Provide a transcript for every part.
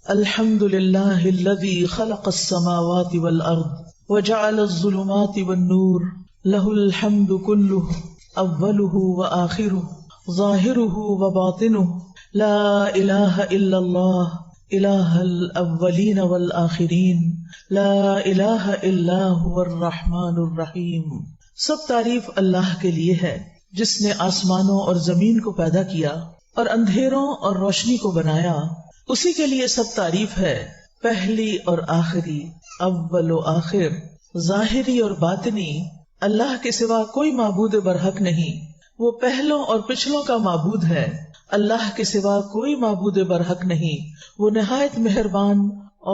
الحمد للہ الذی خلق السماوات والارض وجعل الظلمات والنور له الحمد كله اوله وآخره ظاهره وباطنه لا الہ الا اللہ الہ الاولین والآخرین لا الہ الا هو الرحمن الرحیم۔ سب تعریف اللہ کے لیے ہے جس نے آسمانوں اور زمین کو پیدا کیا اور اندھیروں اور روشنی کو بنایا۔ اسی کے لیے سب تعریف ہے، پہلی اور آخری، اول و آخر، ظاہری اور باطنی۔ اللہ کے سوا کوئی معبود برحق نہیں، وہ پہلوں اور پچھلوں کا معبود ہے۔ اللہ کے سوا کوئی معبود برحق نہیں، وہ نہایت مہربان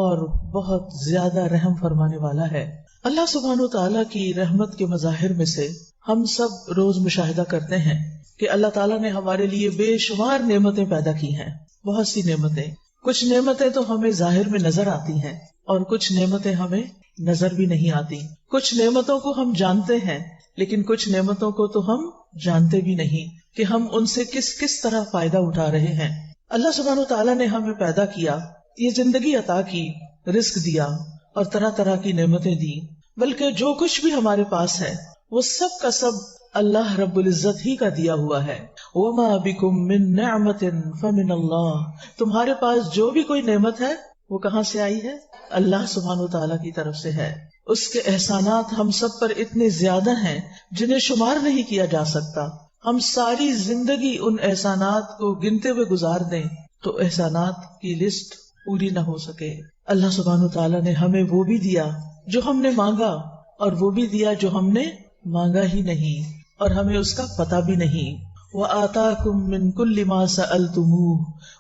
اور بہت زیادہ رحم فرمانے والا ہے۔ اللہ سبحانہ تعالیٰ کی رحمت کے مظاہر میں سے ہم سب روز مشاہدہ کرتے ہیں کہ اللہ تعالیٰ نے ہمارے لیے بے شمار نعمتیں پیدا کی ہیں، بہت سی نعمتیں۔ کچھ نعمتیں تو ہمیں ظاہر میں نظر آتی ہیں اور کچھ نعمتیں ہمیں نظر بھی نہیں آتی۔ کچھ نعمتوں کو ہم جانتے ہیں لیکن کچھ نعمتوں کو تو ہم جانتے بھی نہیں کہ ہم ان سے کس کس طرح فائدہ اٹھا رہے ہیں۔ اللہ سبحانہ تعالیٰ نے ہمیں پیدا کیا، یہ زندگی عطا کی، رزق دیا اور طرح طرح کی نعمتیں دی، بلکہ جو کچھ بھی ہمارے پاس ہے وہ سب کا سب اللہ رب العزت ہی کا دیا ہوا ہے۔ وَمَا بِكُم مِّن نِّعْمَةٍ فَمِنَ اللَّهِ، تمہارے پاس جو بھی کوئی نعمت ہے وہ کہاں سے آئی ہے؟ اللہ سبحانہ تعالیٰ کی طرف سے ہے۔ اس کے احسانات ہم سب پر اتنے زیادہ ہیں جنہیں شمار نہیں کیا جا سکتا۔ ہم ساری زندگی ان احسانات کو گنتے ہوئے گزار دیں تو احسانات کی لسٹ پوری نہ ہو سکے۔ اللہ سبحانہ تعالیٰ نے ہمیں وہ بھی دیا جو ہم نے مانگا اور وہ بھی دیا جو ہم نے مانگا ہی نہیں اور ہمیں اس کا پتہ بھی نہیں۔ وَآتَاكُم مِّن كُلِّ مَا سَأَلْتُمُوهُ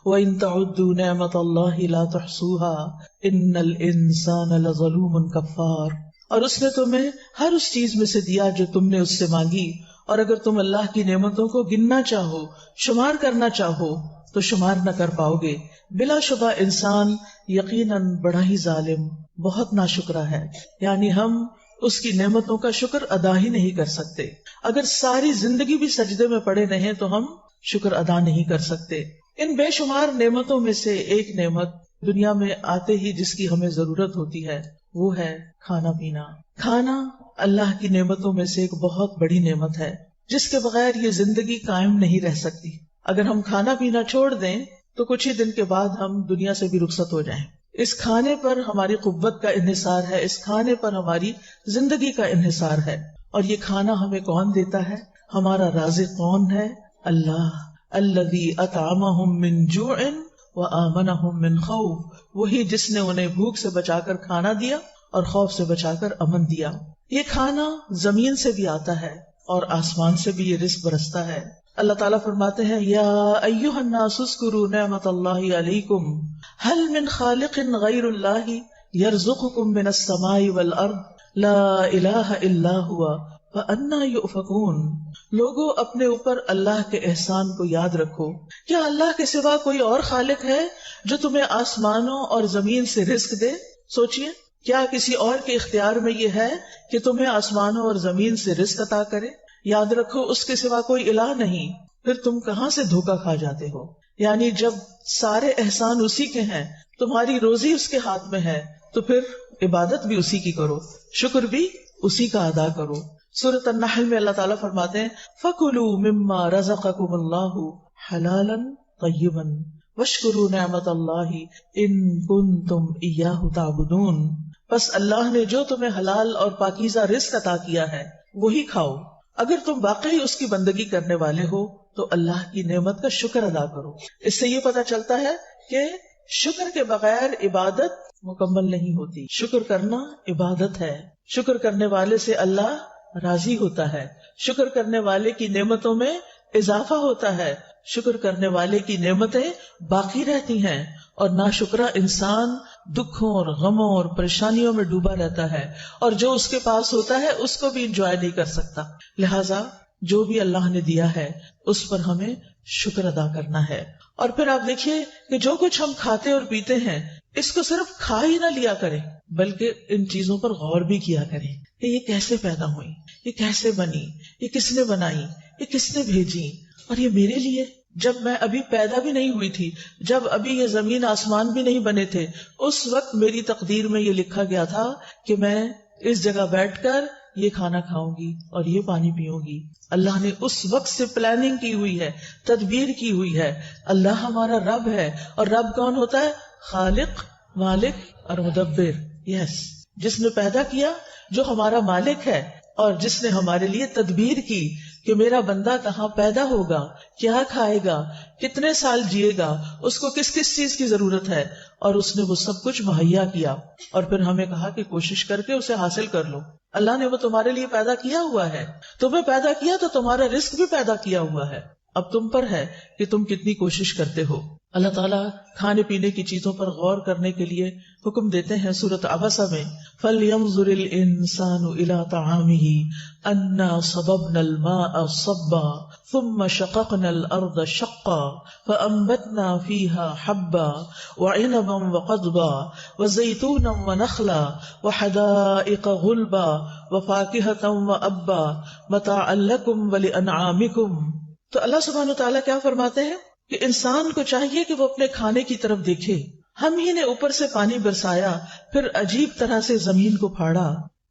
وَإِن تَعُدُّوا نِعْمَةَ اللَّهِ لَا تُحْصُوهَا إِنَّ الْإِنسَانَ لَظَلُومٌ كَفَّارٌ، اور اس نے تمہیں ہر اس چیز میں سے دیا جو تم نے اس سے مانگی، اور اگر تم اللہ کی نعمتوں کو گننا چاہو، شمار کرنا چاہو تو شمار نہ کر پاؤ گے۔ بلا شبہ انسان یقیناً بڑا ہی ظالم، بہت ناشکرا ہے، یعنی ہم اس کی نعمتوں کا شکر ادا ہی نہیں کر سکتے۔ اگر ساری زندگی بھی سجدے میں پڑے رہیں تو ہم شکر ادا نہیں کر سکتے۔ ان بے شمار نعمتوں میں سے ایک نعمت دنیا میں آتے ہی جس کی ہمیں ضرورت ہوتی ہے وہ ہے کھانا پینا۔ کھانا اللہ کی نعمتوں میں سے ایک بہت بڑی نعمت ہے جس کے بغیر یہ زندگی قائم نہیں رہ سکتی۔ اگر ہم کھانا پینا چھوڑ دیں تو کچھ ہی دن کے بعد ہم دنیا سے بھی رخصت ہو جائیں۔ اس کھانے پر ہماری قوت کا انحصار ہے، اس کھانے پر ہماری زندگی کا انحصار ہے۔ اور یہ کھانا ہمیں کون دیتا ہے؟ ہمارا رازق کون ہے؟ اللہ، الذی اطعمہم من جوع وآمنہم من خوف، وہی جس نے انہیں بھوک سے بچا کر کھانا دیا اور خوف سے بچا کر امن دیا۔ یہ کھانا زمین سے بھی آتا ہے اور آسمان سے بھی یہ رزق برستا ہے۔ اللہ تعالیٰ فرماتے ہیں یا ایھا الناس اذکروا نعمت اللہ علیکم هل من خالق غیر اللہ یرزقکم من السماء والارض لا الہ الا هو فأنی یؤفکون۔ لوگو اپنے اوپر اللہ کے احسان کو یاد رکھو، کیا اللہ کے سوا کوئی اور خالق ہے جو تمہیں آسمانوں اور زمین سے رزق دے؟ سوچئے، کیا کسی اور کے اختیار میں یہ ہے کہ تمہیں آسمانوں اور زمین سے رزق عطا کرے؟ یاد رکھو اس کے سوا کوئی الہ نہیں، پھر تم کہاں سے دھوکا کھا جاتے ہو؟ یعنی جب سارے احسان اسی کے ہیں، تمہاری روزی اس کے ہاتھ میں ہے، تو پھر عبادت بھی اسی کی کرو، شکر بھی اسی کا ادا کرو۔ سورۃ النحل میں اللہ تعالیٰ فرماتے ہیں فَكُلُوا مِمَّا رَزَقَكُمُ اللَّهُ حَلَالًا طَيِّبًا وَاشْكُرُوا نِعْمَتَ اللَّهِ إِن كُنتُمْ إِيَّاهُ تَعْبُدُونَ، بس اللہ نے جو تمہیں حلال اور پاکیزہ رزق عطا کیا ہے وہی کھاؤ، اگر تم واقعی اس کی بندگی کرنے والے ہو تو اللہ کی نعمت کا شکر ادا کرو۔ اس سے یہ پتہ چلتا ہے کہ شکر کے بغیر عبادت مکمل نہیں ہوتی۔ شکر کرنا عبادت ہے، شکر کرنے والے سے اللہ راضی ہوتا ہے، شکر کرنے والے کی نعمتوں میں اضافہ ہوتا ہے، شکر کرنے والے کی نعمتیں باقی رہتی ہیں، اور ناشکرا انسان دکھوں اور غموں اور پریشانیوں میں ڈوبا رہتا ہے، اور جو اس کے پاس ہوتا ہے اس کو بھی انجوائے نہیں کر سکتا۔ لہٰذا جو بھی اللہ نے دیا ہے اس پر ہمیں شکر ادا کرنا ہے۔ اور پھر آپ دیکھیے کہ جو کچھ ہم کھاتے اور پیتے ہیں اس کو صرف کھا ہی نہ لیا کریں بلکہ ان چیزوں پر غور بھی کیا کریں کہ یہ کیسے پیدا ہوئی، یہ کیسے بنی، یہ کس نے بنائی، یہ کس نے بھیجی، اور یہ میرے لیے جب میں ابھی پیدا بھی نہیں ہوئی تھی، جب ابھی یہ زمین آسمان بھی نہیں بنے تھے، اس وقت میری تقدیر میں یہ لکھا گیا تھا کہ میں اس جگہ بیٹھ کر یہ کھانا کھاؤں گی اور یہ پانی پیوں گی. اللہ نے اس وقت سے پلاننگ کی ہوئی ہے، تدبیر کی ہوئی ہے. اللہ ہمارا رب ہے، اور رب کون ہوتا ہے؟ خالق، مالک اور مدبر. یس، جس نے پیدا کیا، جو ہمارا مالک ہے، اور جس نے ہمارے لیے تدبیر کی کہ میرا بندہ کہاں پیدا ہوگا، کیا کھائے گا، کتنے سال جیے گا، اس کو کس کس چیز کی ضرورت ہے، اور اس نے وہ سب کچھ مہیا کیا، اور پھر ہمیں کہا کہ کوشش کر کے اسے حاصل کر لو. اللہ نے وہ تمہارے لیے پیدا کیا ہوا ہے، تمہیں پیدا کیا تو تمہارا رزق بھی پیدا کیا ہوا ہے. اب تم پر ہے کہ تم کتنی کوشش کرتے ہو. اللہ تعالیٰ کھانے پینے کی چیزوں پر غور کرنے کے لیے حکم دیتے ہیں سورۃ عبسہ میں، فَلْيَنظُرِ الْإِنسَانُ إِلَىٰ طَعَامِهِ أَنَّا صَبَبْنَا الْمَاءَ صَبًّا ثُمَّ شَقَقْنَا الْأَرْضَ شَقًّا فَأَنبَتْنَا فِيهَا حَبًّا وَعِنَبًا وَقَضْبًا وَزَيْتُونًا وَنَخْلًا وَحَدَائِقَ غُلْبًا وَفَاكِهَةً وَأَبًّا مَتَاعًا لَكُمْ وَلِأَنْعَامِكُمْ. تو اللہ سبحانہ وتعالیٰ کیا فرماتے ہیں کہ انسان کو چاہیے کہ وہ اپنے کھانے کی طرف دیکھے. ہم ہی نے اوپر سے پانی برسایا، پھر عجیب طرح سے زمین کو پھاڑا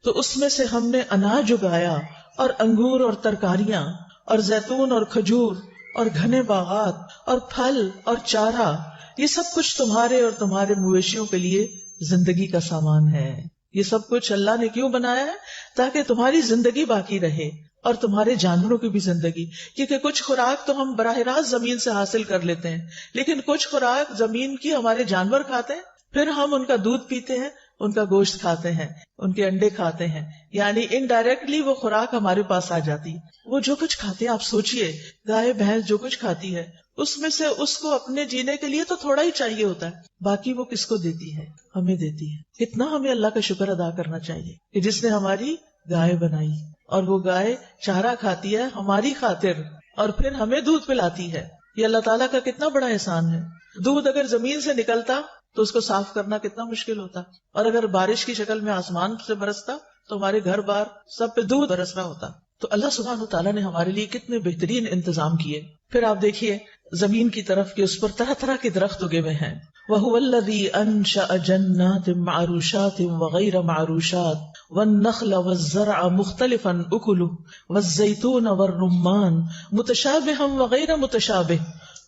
تو اس میں سے ہم نے اناج اگایا، اور انگور اور ترکاریاں اور زیتون اور کھجور اور گھنے باغات اور پھل اور چارہ. یہ سب کچھ تمہارے اور تمہارے مویشیوں کے لیے زندگی کا سامان ہے. یہ سب کچھ اللہ نے کیوں بنایا ہے؟ تاکہ تمہاری زندگی باقی رہے اور تمہارے جانوروں کی بھی زندگی. کیونکہ کچھ خوراک تو ہم براہ راست زمین سے حاصل کر لیتے ہیں، لیکن کچھ خوراک زمین کی ہمارے جانور کھاتے ہیں، پھر ہم ان کا دودھ پیتے ہیں، ان کا گوشت کھاتے ہیں، ان کے انڈے کھاتے ہیں، یعنی انڈائریکٹلی وہ خوراک ہمارے پاس آ جاتی. وہ جو کچھ کھاتے ہیں، آپ سوچئے گائے بھینس جو کچھ کھاتی ہے، اس میں سے اس کو اپنے جینے کے لیے تو تھوڑا ہی چاہیے ہوتا ہے، باقی وہ کس کو دیتی ہے؟ ہمیں دیتی ہے. کتنا ہمیں اللہ کا شکر ادا کرنا چاہیے کہ جس نے ہماری گائے بنائی، اور وہ گائے چارہ کھاتی ہے ہماری خاطر، اور پھر ہمیں دودھ پلاتی ہے. یہ اللہ تعالیٰ کا کتنا بڑا احسان ہے. دودھ اگر زمین سے نکلتا تو اس کو صاف کرنا کتنا مشکل ہوتا، اور اگر بارش کی شکل میں آسمان سے برستا تو ہمارے گھر بار سب پہ دودھ برس رہا ہوتا. تو اللہ سبحانہ تعالیٰ نے ہمارے لیے کتنے بہترین انتظام کیے. پھر آپ دیکھیے زمین کی طرف کہ اس پر طرح طرح کے درخت اگے ہوئے ہیں. وَهُوَ الَّذِي أَنشَأَ جَنَّاتٍ مَعْرُوشَاتٍ وَغَيْرَ مَعْرُوشَاتٍ وَالنَّخْلَ وَالزَّرْعَ مُخْتَلِفًا أُكُلُهُ وَالزَّيْتُونَ وَالرُّمَّانَ مُتَشَابِهًا وَغَيْرَ مُتَشَابِهٍ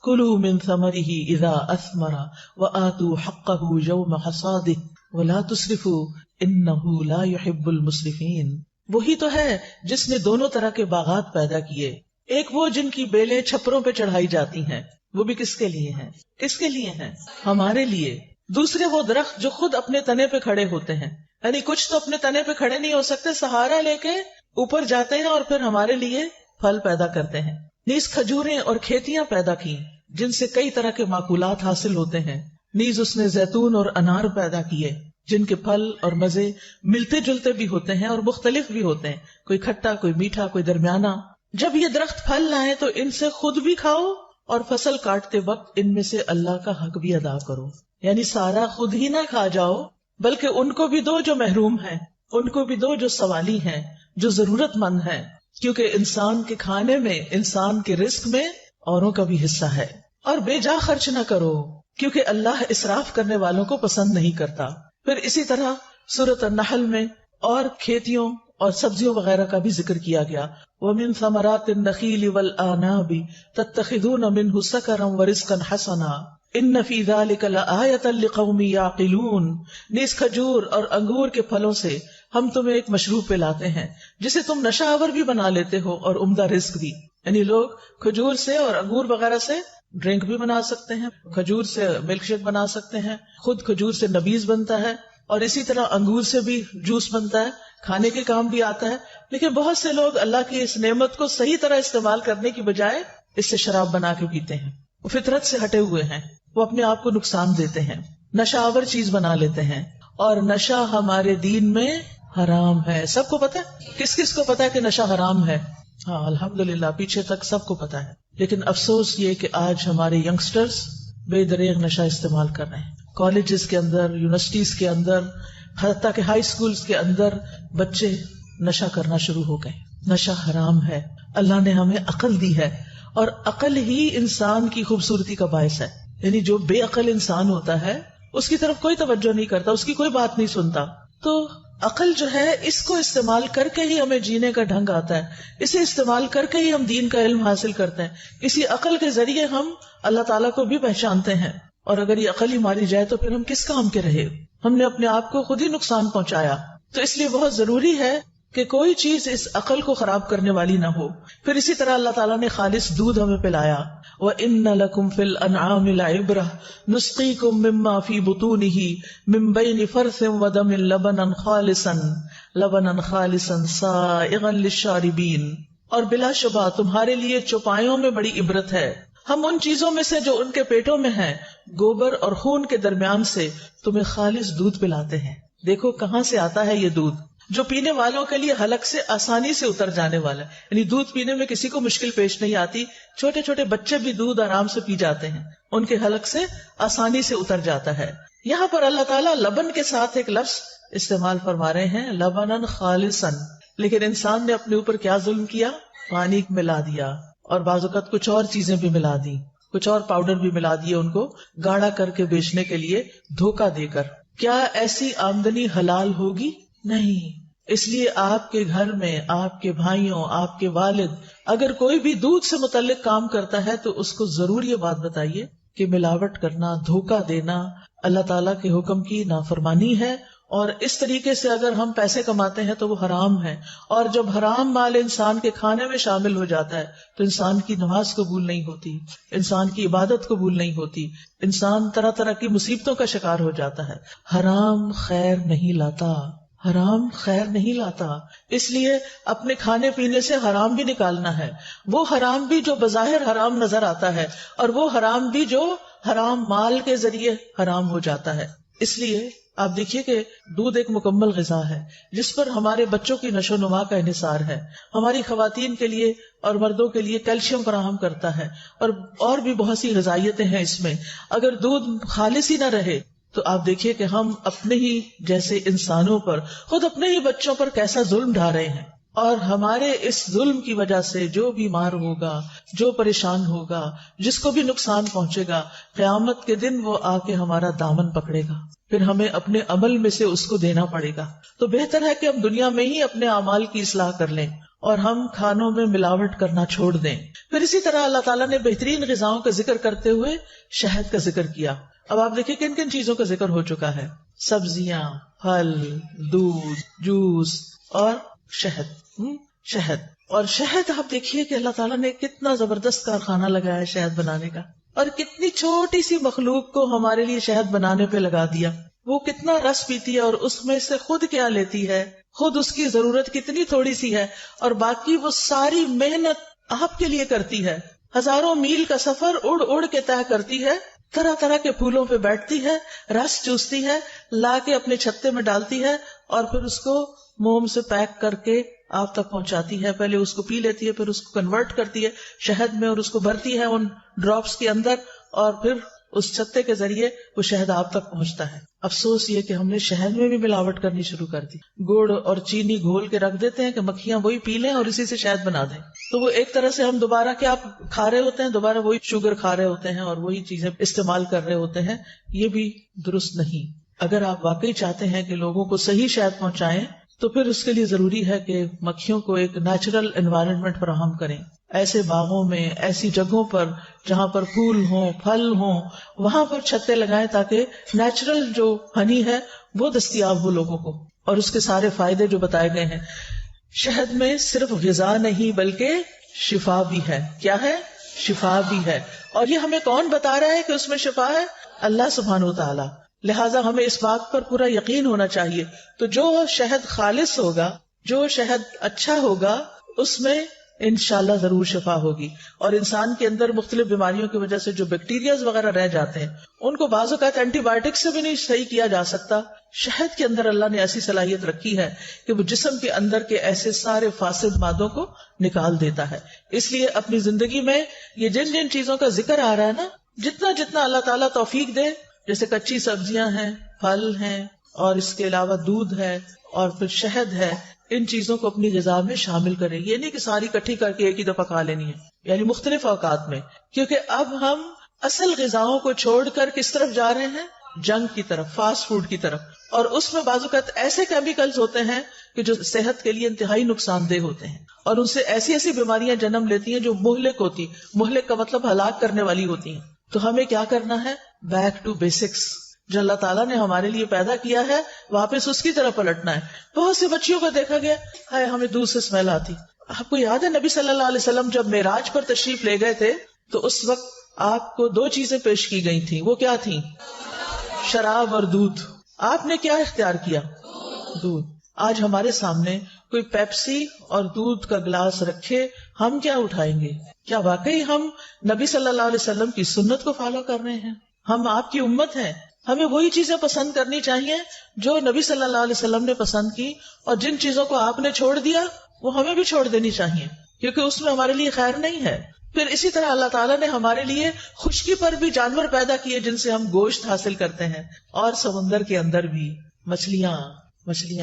كُلُوا مِن ثَمَرِهِ إِذَا أَثْمَرَ وَآتُوا حَقَّهُ يَوْمَ حَصَادِهِ وَلَا تُسْرِفُوا إِنَّهُ لَا يُحِبُّ الْمُسْرِفِينَ. وہی تو ہے جس نے دونوں طرح کے باغات پیدا کیے. ایک وہ جن کی بیلیں چھپروں پہ چڑھائی جاتی ہیں، وہ بھی کس کے لیے ہیں؟ کس کے لیے ہیں؟ ہمارے لیے. دوسرے وہ درخت جو خود اپنے تنے پہ کھڑے ہوتے ہیں، یعنی کچھ تو اپنے تنے پہ کھڑے نہیں ہو سکتے، سہارا لے کے اوپر جاتے ہیں اور پھر ہمارے لیے پھل پیدا کرتے ہیں. نیز کھجوریں اور کھیتیاں پیدا کی جن سے کئی طرح کے معقولات حاصل ہوتے ہیں. نیز اس نے زیتون اور انار پیدا کیے جن کے پھل اور مزے ملتے جلتے بھی ہوتے ہیں اور مختلف بھی ہوتے ہیں، کوئی کھٹا، کوئی میٹھا، کوئی درمیانہ. جب یہ درخت پھل لائیں تو ان سے خود بھی کھاؤ، اور فصل کاٹتے وقت ان میں سے اللہ کا حق بھی ادا کرو. یعنی سارا خود ہی نہ کھا جاؤ، بلکہ ان کو بھی دو جو محروم ہیں، ان کو بھی دو جو سوالی ہیں، جو ضرورت مند ہیں. کیونکہ انسان کے کھانے میں، انسان کے رزق میں اوروں کا بھی حصہ ہے. اور بے جا خرچ نہ کرو، کیونکہ اللہ اسراف کرنے والوں کو پسند نہیں کرتا. پھر اسی طرح سورۃ النحل میں اور کھیتیوں اور سبزیوں وغیرہ کا بھی ذکر کیا گیا. وَمِن ثَمَرَاتِ النَّخِيلِ وَالْأَعْنَابِ تَتَّخِذُونَ مِنْهُ سَكَرًا وَرِزْقًا حَسَنًا إِنَّ فِي ذَلِكَ لَآيَةً لِقَوْمٍ يَعْقِلُونَ. نیز کھجور اور انگور کے پھلوں سے ہم تمہیں ایک مشروب پلاتے ہیں جسے تم نشہ آور بھی بنا لیتے ہو اور عمدہ رزق بھی. یعنی لوگ کھجور سے اور انگور وغیرہ سے ڈرنک بھی بنا سکتے ہیں، کھجور سے ملک شیک بنا سکتے ہیں، خود کھجور سے نبیز بنتا ہے، اور اسی طرح انگور سے بھی جوس بنتا ہے، کھانے کے کام بھی آتا ہے. لیکن بہت سے لوگ اللہ کی اس نعمت کو صحیح طرح استعمال کرنے کی بجائے اس سے شراب بنا کے پیتے ہیں. وہ فطرت سے ہٹے ہوئے ہیں، وہ اپنے آپ کو نقصان دیتے ہیں، نشہ آور چیز بنا لیتے ہیں. اور نشہ ہمارے دین میں حرام ہے. سب کو پتا ہے؟ کس کس کو پتا ہے کہ نشہ حرام ہے؟ ہاں الحمدللہ، پیچھے تک سب کو پتا ہے. لیکن افسوس یہ کہ آج ہمارے ینگسٹرز بے دریغ نشہ استعمال کر رہے ہیں. کالجز کے اندر، یونیورسٹیز کے اندر، حتیٰ کہ ہائی اسکولز کے اندر بچے نشہ کرنا شروع ہو گئے. نشہ حرام ہے. اللہ نے ہمیں عقل دی ہے اور عقل ہی انسان کی خوبصورتی کا باعث ہے. یعنی جو بے عقل انسان ہوتا ہے اس کی طرف کوئی توجہ نہیں کرتا، اس کی کوئی بات نہیں سنتا. تو عقل جو ہے اس کو استعمال کر کے ہی ہمیں جینے کا ڈھنگ آتا ہے، اسے استعمال کر کے ہی ہم دین کا علم حاصل کرتے ہیں. اسی عقل کے ذریعے ہم اللہ تعالیٰ کو بھی پہچانتے ہیں. اور اگر یہ عقل ہی ماری جائے تو پھر ہم کس کام کے رہے؟ ہم نے اپنے آپ کو خود ہی نقصان پہنچایا. تو اس لیے بہت ضروری ہے کہ کوئی چیز اس عقل کو خراب کرنے والی نہ ہو. پھر اسی طرح اللہ تعالیٰ نے خالص دودھ ہمیں پلایا. وَإِنَّ لَكُمْ فِي الْأَنْعَامِ لَعِبْرَةً نُسْقِيكُم مِّمَّا فِي بُطُونِهِ مِن بَيْنِ فَرْثٍ وَدَمٍ لَبَنًا خَالِصًا سَائِغًا لِلشَّارِبِينَ. اور بلا شبہ تمہارے لیے چوپایوں میں بڑی عبرت ہے. ہم ان چیزوں میں سے جو ان کے پیٹوں میں ہیں، گوبر اور خون کے درمیان سے تمہیں خالص دودھ پلاتے ہیں. دیکھو کہاں سے آتا ہے یہ دودھ، جو پینے والوں کے لیے حلق سے آسانی سے اتر جانے والا ہے. یعنی دودھ پینے میں کسی کو مشکل پیش نہیں آتی. چھوٹے چھوٹے بچے بھی دودھ آرام سے پی جاتے ہیں، ان کے حلق سے آسانی سے اتر جاتا ہے. یہاں پر اللہ تعالیٰ لبن کے ساتھ ایک لفظ استعمال فرما رہے ہیں، لبناً خالصاً. لیکن انسان نے اپنے اوپر کیا ظلم کیا؟ پانی ملا دیا، اور بعض اوقات کچھ اور چیزیں بھی ملا دی، کچھ اور پاؤڈر بھی ملا دیے ان کو گاڑھا کر کے بیچنے کے لیے دھوکہ دے کر. کیا ایسی آمدنی حلال ہوگی؟ نہیں. اس لیے آپ کے گھر میں آپ کے بھائیوں، آپ کے والد اگر کوئی بھی دودھ سے متعلق کام کرتا ہے تو اس کو ضرور یہ بات بتائیے کہ ملاوٹ کرنا، دھوکہ دینا اللہ تعالیٰ کے حکم کی نافرمانی ہے. اور اس طریقے سے اگر ہم پیسے کماتے ہیں تو وہ حرام ہے. اور جب حرام مال انسان کے کھانے میں شامل ہو جاتا ہے تو انسان کی نماز قبول نہیں ہوتی، انسان کی عبادت قبول نہیں ہوتی، انسان طرح طرح کی مصیبتوں کا شکار ہو جاتا ہے. حرام خیر نہیں لاتا، حرام خیر نہیں لاتا. اس لیے اپنے کھانے پینے سے حرام بھی نکالنا ہے، وہ حرام بھی جو بظاہر حرام نظر آتا ہے، اور وہ حرام بھی جو حرام مال کے ذریعے حرام ہو جاتا ہے. اس لیے آپ دیکھیے کہ دودھ ایک مکمل غذا ہے جس پر ہمارے بچوں کی نشو و نما کا انحصار ہے. ہماری خواتین کے لیے اور مردوں کے لیے کیلشیم فراہم کرتا ہے، اور بھی بہت سی غذائیتیں ہیں اس میں. اگر دودھ خالص ہی نہ رہے تو آپ دیکھیے کہ ہم اپنے ہی جیسے انسانوں پر، خود اپنے ہی بچوں پر کیسا ظلم ڈھا رہے ہیں. اور ہمارے اس ظلم کی وجہ سے جو بیمار ہوگا، جو پریشان ہوگا، جس کو بھی نقصان پہنچے گا، قیامت کے دن وہ آ کے ہمارا دامن پکڑے گا، پھر ہمیں اپنے عمل میں سے اس کو دینا پڑے گا. تو بہتر ہے کہ ہم دنیا میں ہی اپنے اعمال کی اصلاح کر لیں اور ہم کھانوں میں ملاوٹ کرنا چھوڑ دیں. پھر اسی طرح اللہ تعالیٰ نے بہترین غذاؤں کا ذکر کرتے ہوئے شہد کا ذکر کیا. اب آپ دیکھیں کن کن چیزوں کا ذکر ہو چکا ہے: سبزیاں، پھل، دودھ، جوس اور شہد. شہد اور شہد آپ دیکھیے کہ اللہ تعالیٰ نے کتنا زبردست کارخانہ لگایا ہے شہد بنانے کا، اور کتنی چھوٹی سی مخلوق کو ہمارے لیے شہد بنانے پہ لگا دیا. وہ کتنا رس پیتی ہے اور اس میں سے خود کیا لیتی ہے، خود اس کی ضرورت کتنی تھوڑی سی ہے، اور باقی وہ ساری محنت آپ کے لیے کرتی ہے. ہزاروں میل کا سفر اڑ اڑ کے طے کرتی ہے، طرح طرح کے پھولوں پہ بیٹھتی ہے، رس چوستی ہے، لا کے اپنے چھتے میں ڈالتی ہے، اور پھر اس کو موم سے پیک کر کے آپ تک پہنچاتی ہے. پہلے اس کو پی لیتی ہے، پھر اس کو کنورٹ کرتی ہے شہد میں اور اس کو بھرتی ہے ان ڈراپس کے اندر، اور پھر اس چھتے کے ذریعے وہ شہد آپ تک پہنچتا ہے. افسوس یہ کہ ہم نے شہد میں بھی ملاوٹ کرنی شروع کر دی. گڑ اور چینی گھول کے رکھ دیتے ہیں کہ مکھیاں وہی پی لیں اور اسی سے شہد بنا دیں. تو وہ ایک طرح سے ہم دوبارہ کیا کھا رہے ہوتے ہیں، دوبارہ وہی شوگر کھا رہے ہوتے ہیں اور وہی چیزیں استعمال کر رہے ہوتے ہیں. یہ بھی درست نہیں. اگر آپ واقعی چاہتے ہیں کہ لوگوں کو صحیح شہد پہنچائیں تو پھر اس کے لیے ضروری ہے کہ مکھیوں کو ایک نیچرل انوائرنمنٹ فراہم کریں. ایسے باغوں میں، ایسی جگہوں پر جہاں پر پھول ہوں، پھل ہوں، وہاں پر چھتے لگائیں تاکہ نیچرل جو ہنی ہے وہ دستیاب ہو لوگوں کو، اور اس کے سارے فائدے جو بتائے گئے ہیں. شہد میں صرف غذا نہیں بلکہ شفا بھی ہے. کیا ہے؟ شفا بھی ہے. اور یہ ہمیں کون بتا رہا ہے کہ اس میں شفا ہے؟ اللہ سبحانہ وتعالی. لہٰذا ہمیں اس بات پر پورا یقین ہونا چاہیے. تو جو شہد خالص ہوگا، جو شہد اچھا ہوگا، اس میں انشاءاللہ ضرور شفا ہوگی. اور انسان کے اندر مختلف بیماریوں کی وجہ سے جو بیکٹیریاز وغیرہ رہ جاتے ہیں ان کو بعض اوقات اینٹی بایوٹک سے بھی نہیں صحیح کیا جا سکتا. شہد کے اندر اللہ نے ایسی صلاحیت رکھی ہے کہ وہ جسم کے اندر کے ایسے سارے فاسد مادوں کو نکال دیتا ہے. اس لیے اپنی زندگی میں یہ جن جن چیزوں کا ذکر آ رہا ہے نا، جتنا جتنا اللہ تعالیٰ توفیق دے، جیسے کچی سبزیاں ہیں، پھل ہیں، اور اس کے علاوہ دودھ ہے اور پھر شہد ہے، ان چیزوں کو اپنی غذا میں شامل کریں. یہ نہیں کہ ساری کٹھی کر کے ایک ہی دفعہ کھا لینی ہے. یعنی مختلف اوقات میں، کیونکہ اب ہم اصل غذاؤں کو چھوڑ کر کس طرف جا رہے ہیں؟ جنک کی طرف، فاسٹ فوڈ کی طرف. اور اس میں بعض اوقات ایسے کیمیکلز ہوتے ہیں کہ جو صحت کے لیے انتہائی نقصان دہ ہوتے ہیں، اور ان سے ایسی ایسی بیماریاں جنم لیتی ہیں جو مہلک ہوتی. مہلک کا مطلب ہلاک کرنے والی ہوتی ہیں. تو ہمیں کیا کرنا ہے؟ Back to basics. جو اللہ تعالیٰ نے ہمارے لیے پیدا کیا ہے واپس اس کی طرف پلٹنا ہے. بہت سی بچیوں کو دیکھا گیا ہے ہمیں دودھ سے اسمیل آتی. آپ کو یاد ہے نبی صلی اللہ علیہ وسلم جب معراج پر تشریف لے گئے تھے تو اس وقت آپ کو 2 چیزیں پیش کی گئی تھیں. وہ کیا تھیں؟ شراب اور دودھ. آپ نے کیا اختیار کیا؟ دودھ. آج ہمارے سامنے کوئی پیپسی اور دودھ کا گلاس رکھے، ہم کیا اٹھائیں گے؟ کیا واقعی ہم نبی صلی اللہ علیہ وسلم کی سنت کو فالو کر رہے ہیں؟ ہم آپ کی امت ہیں، ہمیں وہی چیزیں پسند کرنی چاہیے جو نبی صلی اللہ علیہ وسلم نے پسند کی، اور جن چیزوں کو آپ نے چھوڑ دیا وہ ہمیں بھی چھوڑ دینی چاہیے، کیونکہ اس میں ہمارے لیے خیر نہیں ہے. پھر اسی طرح اللہ تعالیٰ نے ہمارے لیے خشکی پر بھی جانور پیدا کیے جن سے ہم گوشت حاصل کرتے ہیں، اور سمندر کے اندر بھی مچھلیاں.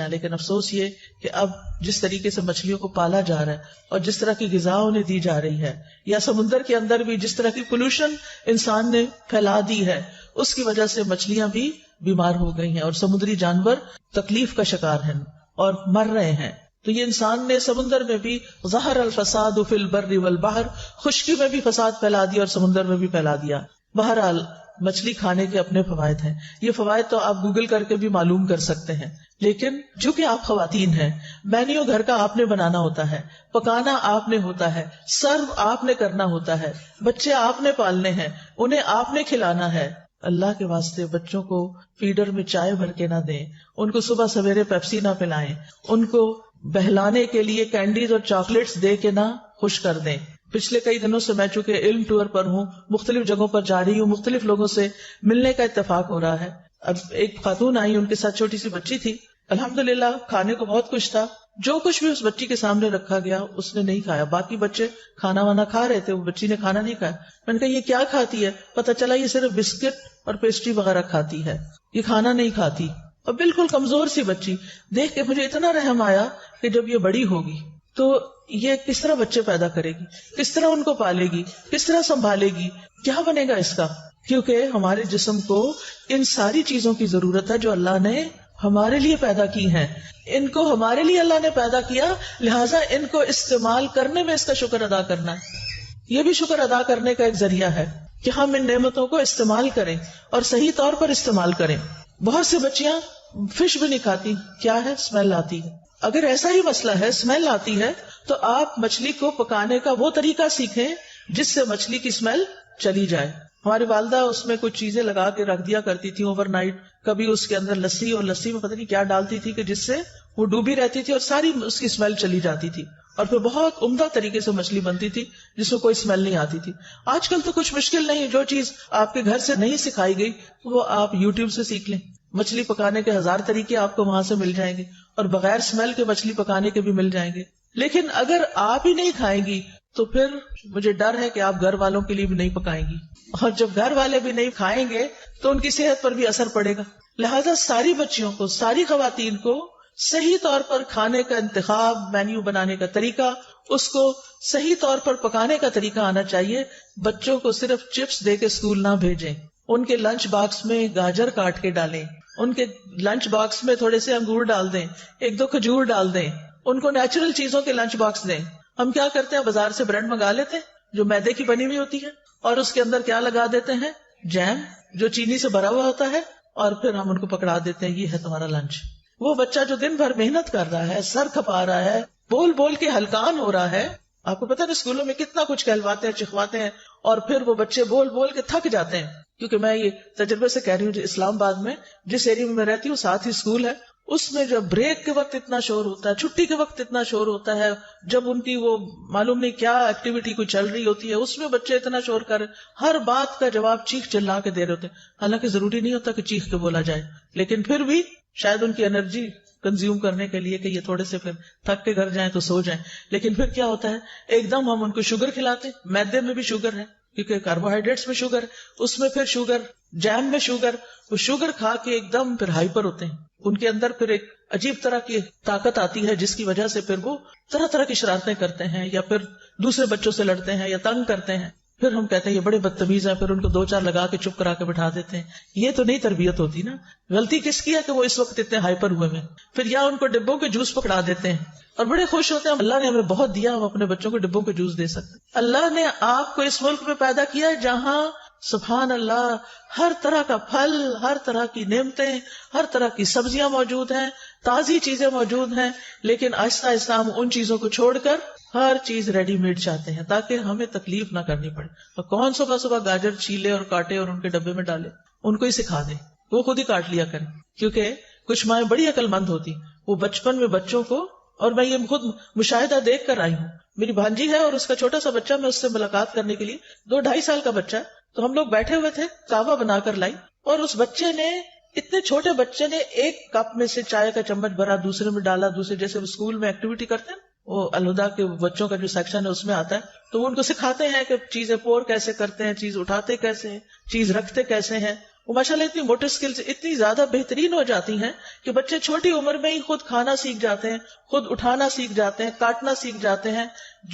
لیکن افسوس یہ کہ اب جس طریقے سے مچھلیوں کو پالا جا رہا ہے اور جس طرح کی غذا انہیں دی جا رہی ہے، یا سمندر کے اندر بھی جس طرح کی پولوشن انسان نے پھیلا دی ہے، اس کی وجہ سے مچھلیاں بھی بیمار ہو گئی ہیں اور سمندری جانور تکلیف کا شکار ہیں اور مر رہے ہیں. تو یہ انسان نے سمندر میں بھی ظہر الفساد فی البر والبحر، خشکی میں بھی فساد پھیلا دیا اور سمندر میں بھی پھیلا دیا. بہرحال مچھلی کھانے کے اپنے فوائد ہیں. یہ فوائد تو آپ گوگل کر کے بھی معلوم کر سکتے ہیں، لیکن چونکہ آپ خواتین ہیں، مینیو گھر کا آپ نے بنانا ہوتا ہے، پکانا آپ نے ہوتا ہے، سرو آپ نے کرنا ہوتا ہے، بچے آپ نے پالنے ہیں، انہیں آپ نے کھلانا ہے. اللہ کے واسطے بچوں کو فیڈر میں چائے بھر کے نہ دیں، ان کو صبح سویرے پیپسی نہ پلائیں، ان کو بہلانے کے لیے کینڈیز اور چاکلیٹس دے کے نہ خوش کر دیں. پچھلے کئی دنوں سے میں چونکہ علم ٹور پر ہوں، مختلف جگہوں پر جا رہی ہوں، مختلف لوگوں سے ملنے کا اتفاق ہو رہا ہے. اب ایک خاتون آئی، ان کے ساتھ چھوٹی سی بچی تھی. الحمدللہ کھانے کو بہت کچھ تھا، جو کچھ بھی اس بچی کے سامنے رکھا گیا اس نے نہیں کھایا. باقی بچے کھانا وانا کھا رہے تھے، وہ بچی نے کھانا نہیں کھایا. میں نے کہا یہ کیا کھاتی ہے؟ پتہ چلا یہ صرف بسکٹ اور پیسٹری وغیرہ کھاتی ہے، یہ کھانا نہیں کھاتی. اور بالکل کمزور سی بچی. دیکھ کے مجھے اتنا رحم آیا کہ جب یہ بڑی ہوگی تو یہ کس طرح بچے پیدا کرے گی، کس طرح ان کو پالے گی، کس طرح سنبھالے گی، کیا بنے گا اس کا. کیونکہ ہمارے جسم کو ان ساری چیزوں کی ضرورت ہے جو اللہ نے ہمارے لیے پیدا کی ہیں. ان کو ہمارے لیے اللہ نے پیدا کیا، لہٰذا ان کو استعمال کرنے میں اس کا شکر ادا کرنا ہے. یہ بھی شکر ادا کرنے کا ایک ذریعہ ہے کہ ہم ان نعمتوں کو استعمال کریں اور صحیح طور پر استعمال کریں. بہت سی بچیاں فش بھی نہیں کھاتی. کیا ہے؟ اسمیل آتی ہے. اگر ایسا ہی مسئلہ ہے، اسمیل آتی ہے، تو آپ مچھلی کو پکانے کا وہ طریقہ سیکھیں جس سے مچھلی کی اسمیل چلی جائے. ہماری والدہ اس میں کچھ چیزیں لگا کے رکھ دیا کرتی تھی اوور نائٹ. کبھی اس کے اندر لسی، اور لسی میں پتہ نہیں کیا ڈالتی تھی کہ جس سے وہ ڈوبی رہتی تھی اور ساری اس کی اسمیل چلی جاتی تھی، اور پھر بہت عمدہ طریقے سے مچھلی بنتی تھی جس میں کوئی اسمیل نہیں آتی تھی. آج کل تو کچھ مشکل نہیں، جو چیز آپ کے گھر سے نہیں سکھائی گئی وہ آپ یوٹیوب سے سیکھ لیں. مچھلی پکانے کے 1000 طریقے آپ کو وہاں سے مل جائیں گے، اور بغیر اسمیل کے مچھلی پکانے کے بھی مل جائیں گے. لیکن اگر آپ ہی نہیں کھائیں گی تو پھر مجھے ڈر ہے کہ آپ گھر والوں کے لیے بھی نہیں پکائیں گی، اور جب گھر والے بھی نہیں کھائیں گے تو ان کی صحت پر بھی اثر پڑے گا. لہذا ساری بچیوں کو، ساری خواتین کو صحیح طور پر کھانے کا انتخاب، مینیو بنانے کا طریقہ، اس کو صحیح طور پر پکانے کا طریقہ آنا چاہیے. بچوں کو صرف چپس دے کے اسکول نہ بھیجیں، ان کے لنچ باکس میں گاجر کاٹ کے ڈالیں، ان کے لنچ باکس میں تھوڑے سے انگور ڈال دیں، 1-2 کھجور ڈال دیں، ان کو نیچرل چیزوں کے لنچ باکس دیں. ہم کیا کرتے ہیں؟ بازار سے بریڈ منگا لیتے ہیں جو میدے کی بنی ہوئی ہوتی ہے، اور اس کے اندر کیا لگا دیتے ہیں؟ جیم، جو چینی سے بھرا ہوا ہوتا ہے، اور پھر ہم ان کو پکڑا دیتے ہیں یہ ہے تمہارا لنچ. وہ بچہ جو دن بھر محنت کر رہا ہے، سر کھپا رہا ہے، بول بول کے ہلکان ہو رہا ہے. آپ کو پتا ہے اسکولوں میں کتنا کچھ کہلواتے ہیں، چکھواتے ہیں، اور پھر وہ بچے بول بول کے تھک جاتے ہیں. کیونکہ میں یہ تجربے سے کہہ رہی ہوں، جو اسلام آباد میں جس ایریا میں رہتی ہوں ساتھ ہی اسکول ہے، اس میں جب بریک کے وقت اتنا شور ہوتا ہے، چھٹی کے وقت اتنا شور ہوتا ہے، جب ان کی وہ معلوم نہیں کیا ایکٹیویٹی کوئی چل رہی ہوتی ہے، اس میں بچے اتنا شور کر ہر بات کا جواب چیخ چلا کے دے رہے ہوتے ہیں. حالانکہ ضروری نہیں ہوتا کہ چیخ کے بولا جائے، لیکن پھر بھی شاید ان کی انرجی کنزیوم کرنے کے لیے کہ یہ تھوڑے سے پھر تھک کے گھر جائیں تو سو جائیں. لیکن پھر کیا ہوتا ہے؟ ایک دم ہم ان کو شوگر کھلاتے ہیں. میدے میں بھی شوگر ہے کیونکہ کاربوہائیڈریٹس میں شوگر، اس میں پھر شوگر، جیم میں شوگر. وہ شوگر کھا کے ایک دم پھر ہائپر ہوتے ہیں. ان کے اندر پھر ایک عجیب طرح کی طاقت آتی ہے جس کی وجہ سے پھر وہ طرح طرح کی شرارتیں کرتے ہیں، یا پھر دوسرے بچوں سے لڑتے ہیں یا تنگ کرتے ہیں، پھر ہم کہتے ہیں یہ بڑے بدتمیز ہیں، پھر ان کو 2-4 لگا کے چپ کرا کے بٹھا دیتے ہیں. یہ تو نہیں تربیت ہوتی نا. غلطی کس کی ہے کہ وہ اس وقت اتنے ہائپر ہوئے ہیں. پھر یا ان کو ڈبوں کے جوس پکڑا دیتے ہیں اور بڑے خوش ہوتے ہیں اللہ نے ہمیں بہت دیا، ہم اپنے بچوں کو ڈبوں کے جوس دے سکتے. اللہ نے آپ کو اس ملک میں پیدا کیا ہے جہاں سبحان اللہ ہر طرح کا پھل، ہر طرح کی نعمتیں، ہر طرح کی سبزیاں موجود ہیں، تازی چیزیں موجود ہیں، لیکن آہستہ آہستہ ہم ان چیزوں کو چھوڑ کر ہر چیز ریڈی میڈ چاہتے ہیں تاکہ ہمیں تکلیف نہ کرنی پڑے. اور کون صبح صبح گاجر چھیلے اور کاٹے اور ان کے ڈبے میں ڈالے؟ ان کو ہی سکھا دیں، وہ خود ہی کاٹ لیا کریں. کیونکہ کچھ مائیں بڑی عقل مند ہوتی، وہ بچپن میں بچوں کو، اور میں یہ خود مشاہدہ دیکھ کر آئی ہوں. میری بھانجی ہے اور اس کا چھوٹا سا بچہ، میں اس سے ملاقات کرنے کے لیے 2-2.5 سال کا بچہ ہے، تو ہم لوگ بیٹھے ہوئے تھے، کعوہ بنا کر لائی، اور اس بچے نے، اتنے چھوٹے بچے نے ایک کپ میں سے چائے کا چمچ بھرا، دوسرے میں ڈالا، دوسرے جیسے اسکول میں ایکٹیویٹی کرتے ہیں، وہ الہدا کے بچوں کا جو سیکشن ہے اس میں آتا ہے، تو وہ ان کو سکھاتے ہیں کہ چیزیں پور کیسے کرتے ہیں، چیز اٹھاتے کیسے ہیں، چیز رکھتے کیسے ہیں. وہ ماشاءاللہ اتنی موٹر سکلز اتنی زیادہ بہترین ہو جاتی ہیں کہ بچے چھوٹی عمر میں ہی خود کھانا سیکھ جاتے ہیں، خود اٹھانا سیکھ جاتے ہیں، کاٹنا سیکھ جاتے ہیں،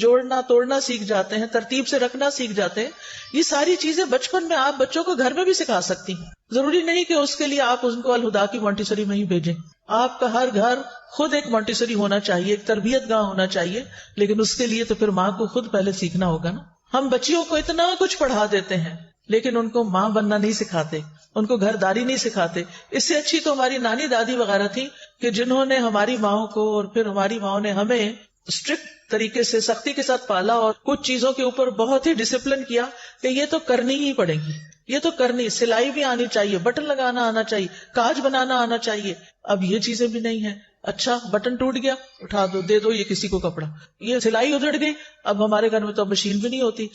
جوڑنا توڑنا سیکھ جاتے ہیں، ترتیب سے رکھنا سیکھ جاتے ہیں. یہ ساری چیزیں بچپن میں آپ بچوں کو گھر میں بھی سکھا سکتی ہیں. ضروری نہیں کہ اس کے لیے آپ ان کو الہدا کی مونٹیسری میں ہی بھیجیں. آپ کا ہر گھر خود ایک مونٹیسری ہونا چاہیے، ایک تربیت گاہ ہونا چاہیے، لیکن اس کے لیے تو پھر ماں کو خود پہلے سیکھنا ہوگا نا. ہم بچیوں کو اتنا کچھ پڑھا دیتے ہیں لیکن ان کو ماں بننا نہیں سکھاتے، ان کو گھر داری نہیں سکھاتے. اس سے اچھی تو ہماری نانی دادی وغیرہ تھی کہ جنہوں نے ہماری ماؤں کو اور پھر ہماری ماؤں نے ہمیں اسٹرکٹ طریقے سے سختی کے ساتھ پالا اور کچھ چیزوں کے اوپر بہت ہی ڈسپلن کیا کہ یہ تو کرنی ہی پڑے گی، یہ تو کرنی، سلائی بھی آنی چاہیے، بٹن لگانا آنا چاہیے، کاج بنانا آنا چاہیے. اب یہ چیزیں بھی نہیں ہیں. اچھا بٹن ٹوٹ گیا، اٹھا دو، دے دو یہ کسی کو کپڑا. یہ سلائی ادھڑ گئی، اب ہمارے گھر میں تو مشین بھی نہیں ہوتی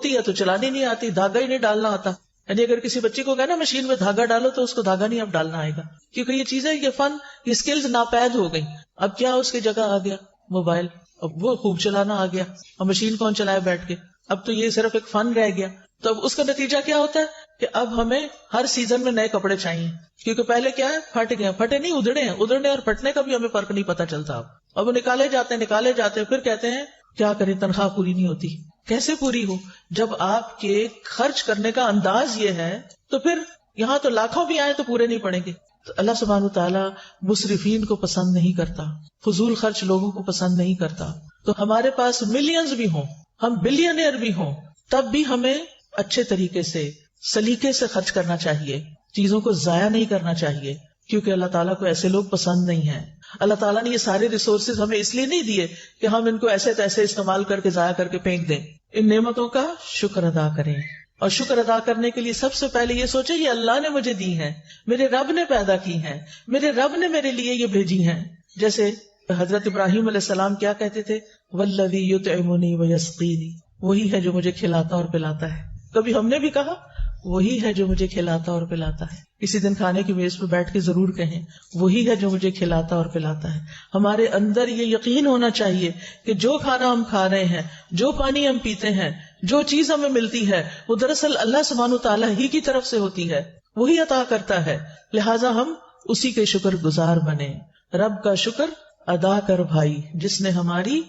ہے تو چلانی نہیں آتی، دھاگا ہی نہیں ڈالنا آتا. یعنی اگر کسی بچے کو کہنا مشین میں دھاگا ڈالو تو اس کو دھاگا نہیں اب ڈالنا آئے گا، کیونکہ یہ چیزیں، یہ فن، یہ سکلز ناپید ہو گئی. اب کیا اس کی جگہ آ گیا موبائل، اب وہ خوب چلانا آ گیا، اور مشین کون چلائے بیٹھ کے. اب تو یہ صرف ایک فن رہ گیا. تو اب اس کا نتیجہ کیا ہوتا ہے کہ اب ہمیں ہر سیزن میں نئے کپڑے چاہیے، کیونکہ پہلے کیا ہے، پھٹ گئے، پھٹے نہیں ادھڑے ہیں، ادھڑنے اور پھٹنے کا بھی ہمیں فرق نہیں پتا چلتا. اب وہ نکالے جاتے ہیں، پھر کہتے ہیں کیا کریں تنخواہ پوری نہیں ہوتی. کیسے پوری ہو جب آپ کے خرچ کرنے کا انداز یہ ہے؟ تو پھر یہاں تو لاکھوں بھی آئے تو پورے نہیں پڑیں گے. تو اللہ سبحانہ وتعالیٰ مصرفین کو پسند نہیں کرتا، فضول خرچ لوگوں کو پسند نہیں کرتا. تو ہمارے پاس ملینز بھی ہوں، ہم بلینئر بھی ہوں، تب بھی ہمیں اچھے طریقے سے، سلیقے سے خرچ کرنا چاہیے، چیزوں کو ضائع نہیں کرنا چاہیے، کیونکہ اللہ تعالیٰ کو ایسے لوگ پسند نہیں ہیں. اللہ تعالیٰ نے یہ سارے ریسورسز ہمیں اس لیے نہیں دیے کہ ہم ان کو ایسے تیسے استعمال کر کے ضائع کر کے پھینک دیں. ان نعمتوں کا شکر ادا کریں، اور شکر ادا کرنے کے لیے سب سے پہلے یہ سوچیں یہ اللہ نے مجھے دی ہیں، میرے رب نے پیدا کی ہیں، میرے رب نے میرے لیے یہ بھیجی ہیں. جیسے حضرت ابراہیم علیہ السلام کیا کہتے تھے، والذی یطعمنی ویسقینی، وہی ہے جو مجھے کھلاتا اور پلاتا ہے. کبھی ہم نے بھی کہا وہی ہے جو مجھے کھلاتا اور پلاتا ہے. کسی دن کھانے کی میز پہ بیٹھ کے ضرور کہیں وہی ہے جو مجھے کھلاتا اور پلاتا ہے. ہمارے اندر یہ یقین ہونا چاہیے کہ جو کھانا ہم کھا رہے ہیں، جو پانی ہم پیتے ہیں، جو چیز ہمیں ملتی ہے، وہ دراصل اللہ سبحانہ تعالیٰ ہی کی طرف سے ہوتی ہے، وہی عطا کرتا ہے. لہٰذا ہم اسی کے شکر گزار بنے. رب کا شکر ادا کر بھائی جس نے ہماری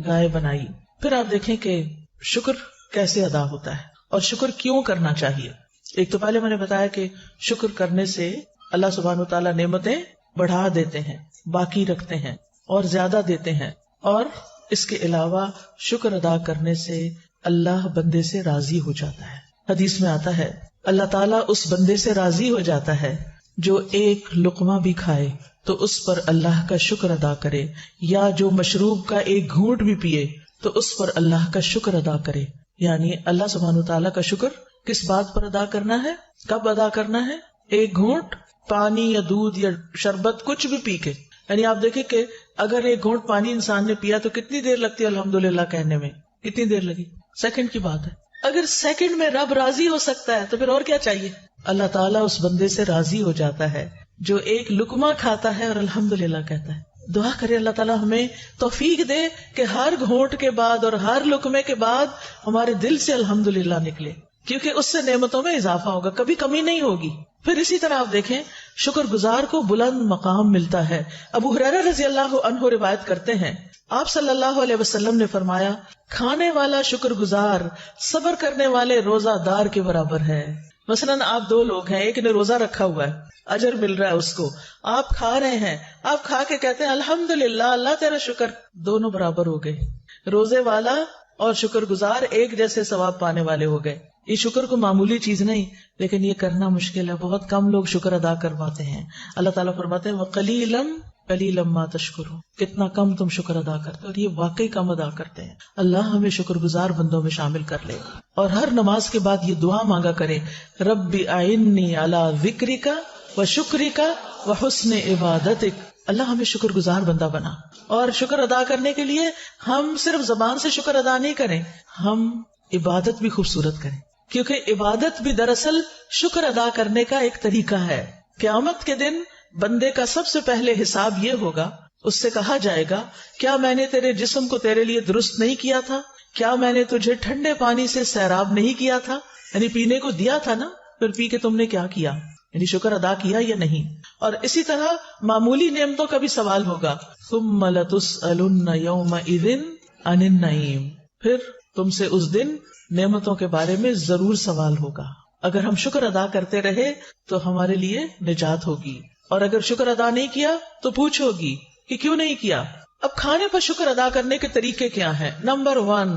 گائے بنائی. پھر آپ دیکھیں کہ شکر کیسے ادا ہوتا ہے اور شکر کیوں کرنا چاہیے. ایک تو پہلے میں نے بتایا کہ شکر کرنے سے اللہ سبحانہ وتعالیٰ نعمتیں بڑھا دیتے ہیں، باقی رکھتے ہیں اور زیادہ دیتے ہیں. اور اس کے علاوہ شکر ادا کرنے سے اللہ بندے سے راضی ہو جاتا ہے. حدیث میں آتا ہے اللہ تعالیٰ اس بندے سے راضی ہو جاتا ہے جو ایک لقمہ بھی کھائے تو اس پر اللہ کا شکر ادا کرے، یا جو مشروب کا ایک گھونٹ بھی پیے تو اس پر اللہ کا شکر ادا کرے. یعنی اللہ سبحانہ تعالیٰ کا شکر کس بات پر ادا کرنا ہے، کب ادا کرنا ہے؟ ایک گھونٹ پانی یا دودھ یا شربت کچھ بھی پی کے. یعنی آپ دیکھیں کہ اگر ایک گھونٹ پانی انسان نے پیا تو کتنی دیر لگتی ہے الحمدللہ کہنے میں؟ کتنی دیر لگی؟ سیکنڈ کی بات ہے. اگر سیکنڈ میں رب راضی ہو سکتا ہے تو پھر اور کیا چاہیے. اللہ تعالیٰ اس بندے سے راضی ہو جاتا ہے جو ایک لقمہ کھاتا ہے اور الحمدللہ کہتا ہے. دعا کرے اللہ تعالیٰ ہمیں توفیق دے کہ ہر گھونٹ کے بعد اور ہر لقمے کے بعد ہمارے دل سے الحمدللہ نکلے، کیونکہ اس سے نعمتوں میں اضافہ ہوگا، کبھی کمی نہیں ہوگی. پھر اسی طرح آپ دیکھیں شکر گزار کو بلند مقام ملتا ہے. ابو ہریرہ رضی اللہ عنہ روایت کرتے ہیں آپ صلی اللہ علیہ وسلم نے فرمایا کھانے والا شکر گزار صبر کرنے والے روزہ دار کے برابر ہے. مثلاً آپ دو لوگ ہیں، ایک نے روزہ رکھا ہوا ہے، اجر مل رہا ہے اس کو، آپ کھا رہے ہیں، آپ کھا کے کہتے ہیں الحمدللہ اللہ تیرا شکر، دونوں برابر ہو گئے. روزے والا اور شکر گزار ایک جیسے ثواب پانے والے ہو گئے. یہ شکر کو معمولی چیز نہیں، لیکن یہ کرنا مشکل ہے، بہت کم لوگ شکر ادا کر پاتے ہیں. اللہ تعالیٰ فرماتے ہیں وَقَلِيلًا مَا تَشْكُرُونَ، کتنا کم تم شکر ادا کرتے، اور یہ واقعی کم ادا کرتے ہیں. اللہ ہمیں شکر گزار بندوں میں شامل کر لے. اور ہر نماز کے بعد یہ دعا مانگا کرے رب اعنی علی ذکرک وشکرک وحسن عبادتک. اللہ ہمیں شکر گزار بندہ بنا. اور شکر ادا کرنے کے لیے ہم صرف زبان سے شکر ادا نہیں کریں، ہم عبادت بھی خوبصورت کریں، کیونکہ عبادت بھی دراصل شکر ادا کرنے کا ایک طریقہ ہے. قیامت کے دن بندے کا سب سے پہلے حساب یہ ہوگا، اس سے کہا جائے گا کیا میں نے تیرے جسم کو تیرے لیے درست نہیں کیا تھا؟ کیا میں نے تجھے ٹھنڈے پانی سے سیراب نہیں کیا تھا؟ یعنی پینے کو دیا تھا نا، پھر پی کے تم نے کیا کیا، یعنی شکر ادا کیا یا نہیں. اور اسی طرح معمولی نعمتوں کا بھی سوال ہوگا. ثم لتسألن یومئذ عن النعیم، پھر تم سے اس دن نعمتوں کے بارے میں ضرور سوال ہوگا. اگر ہم شکر ادا کرتے رہے تو ہمارے لیے نجات ہوگی، اور اگر شکر ادا نہیں کیا تو پوچھو گی کہ کیوں نہیں کیا. اب کھانے پر شکر ادا کرنے کے طریقے کیا ہیں؟ نمبر 1،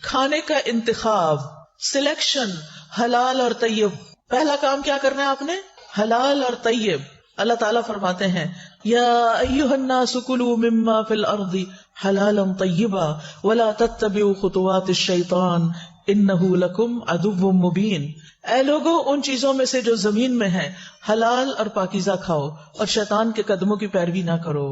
کھانے کا انتخاب، سلیکشن، حلال اور طیب. پہلا کام کیا کرنا ہے آپ نے؟ حلال اور طیب. اللہ تعالیٰ فرماتے ہیں یا ایھا الناس کلوا مما فی الارض حلالا طیبا ولا تتبعوا خطوات الشیطان انہ لکم عدو مبین. اے لوگو، ان چیزوں میں سے جو زمین میں ہے حلال اور پاکیزہ کھاؤ، اور شیطان کے قدموں کی پیروی نہ کرو.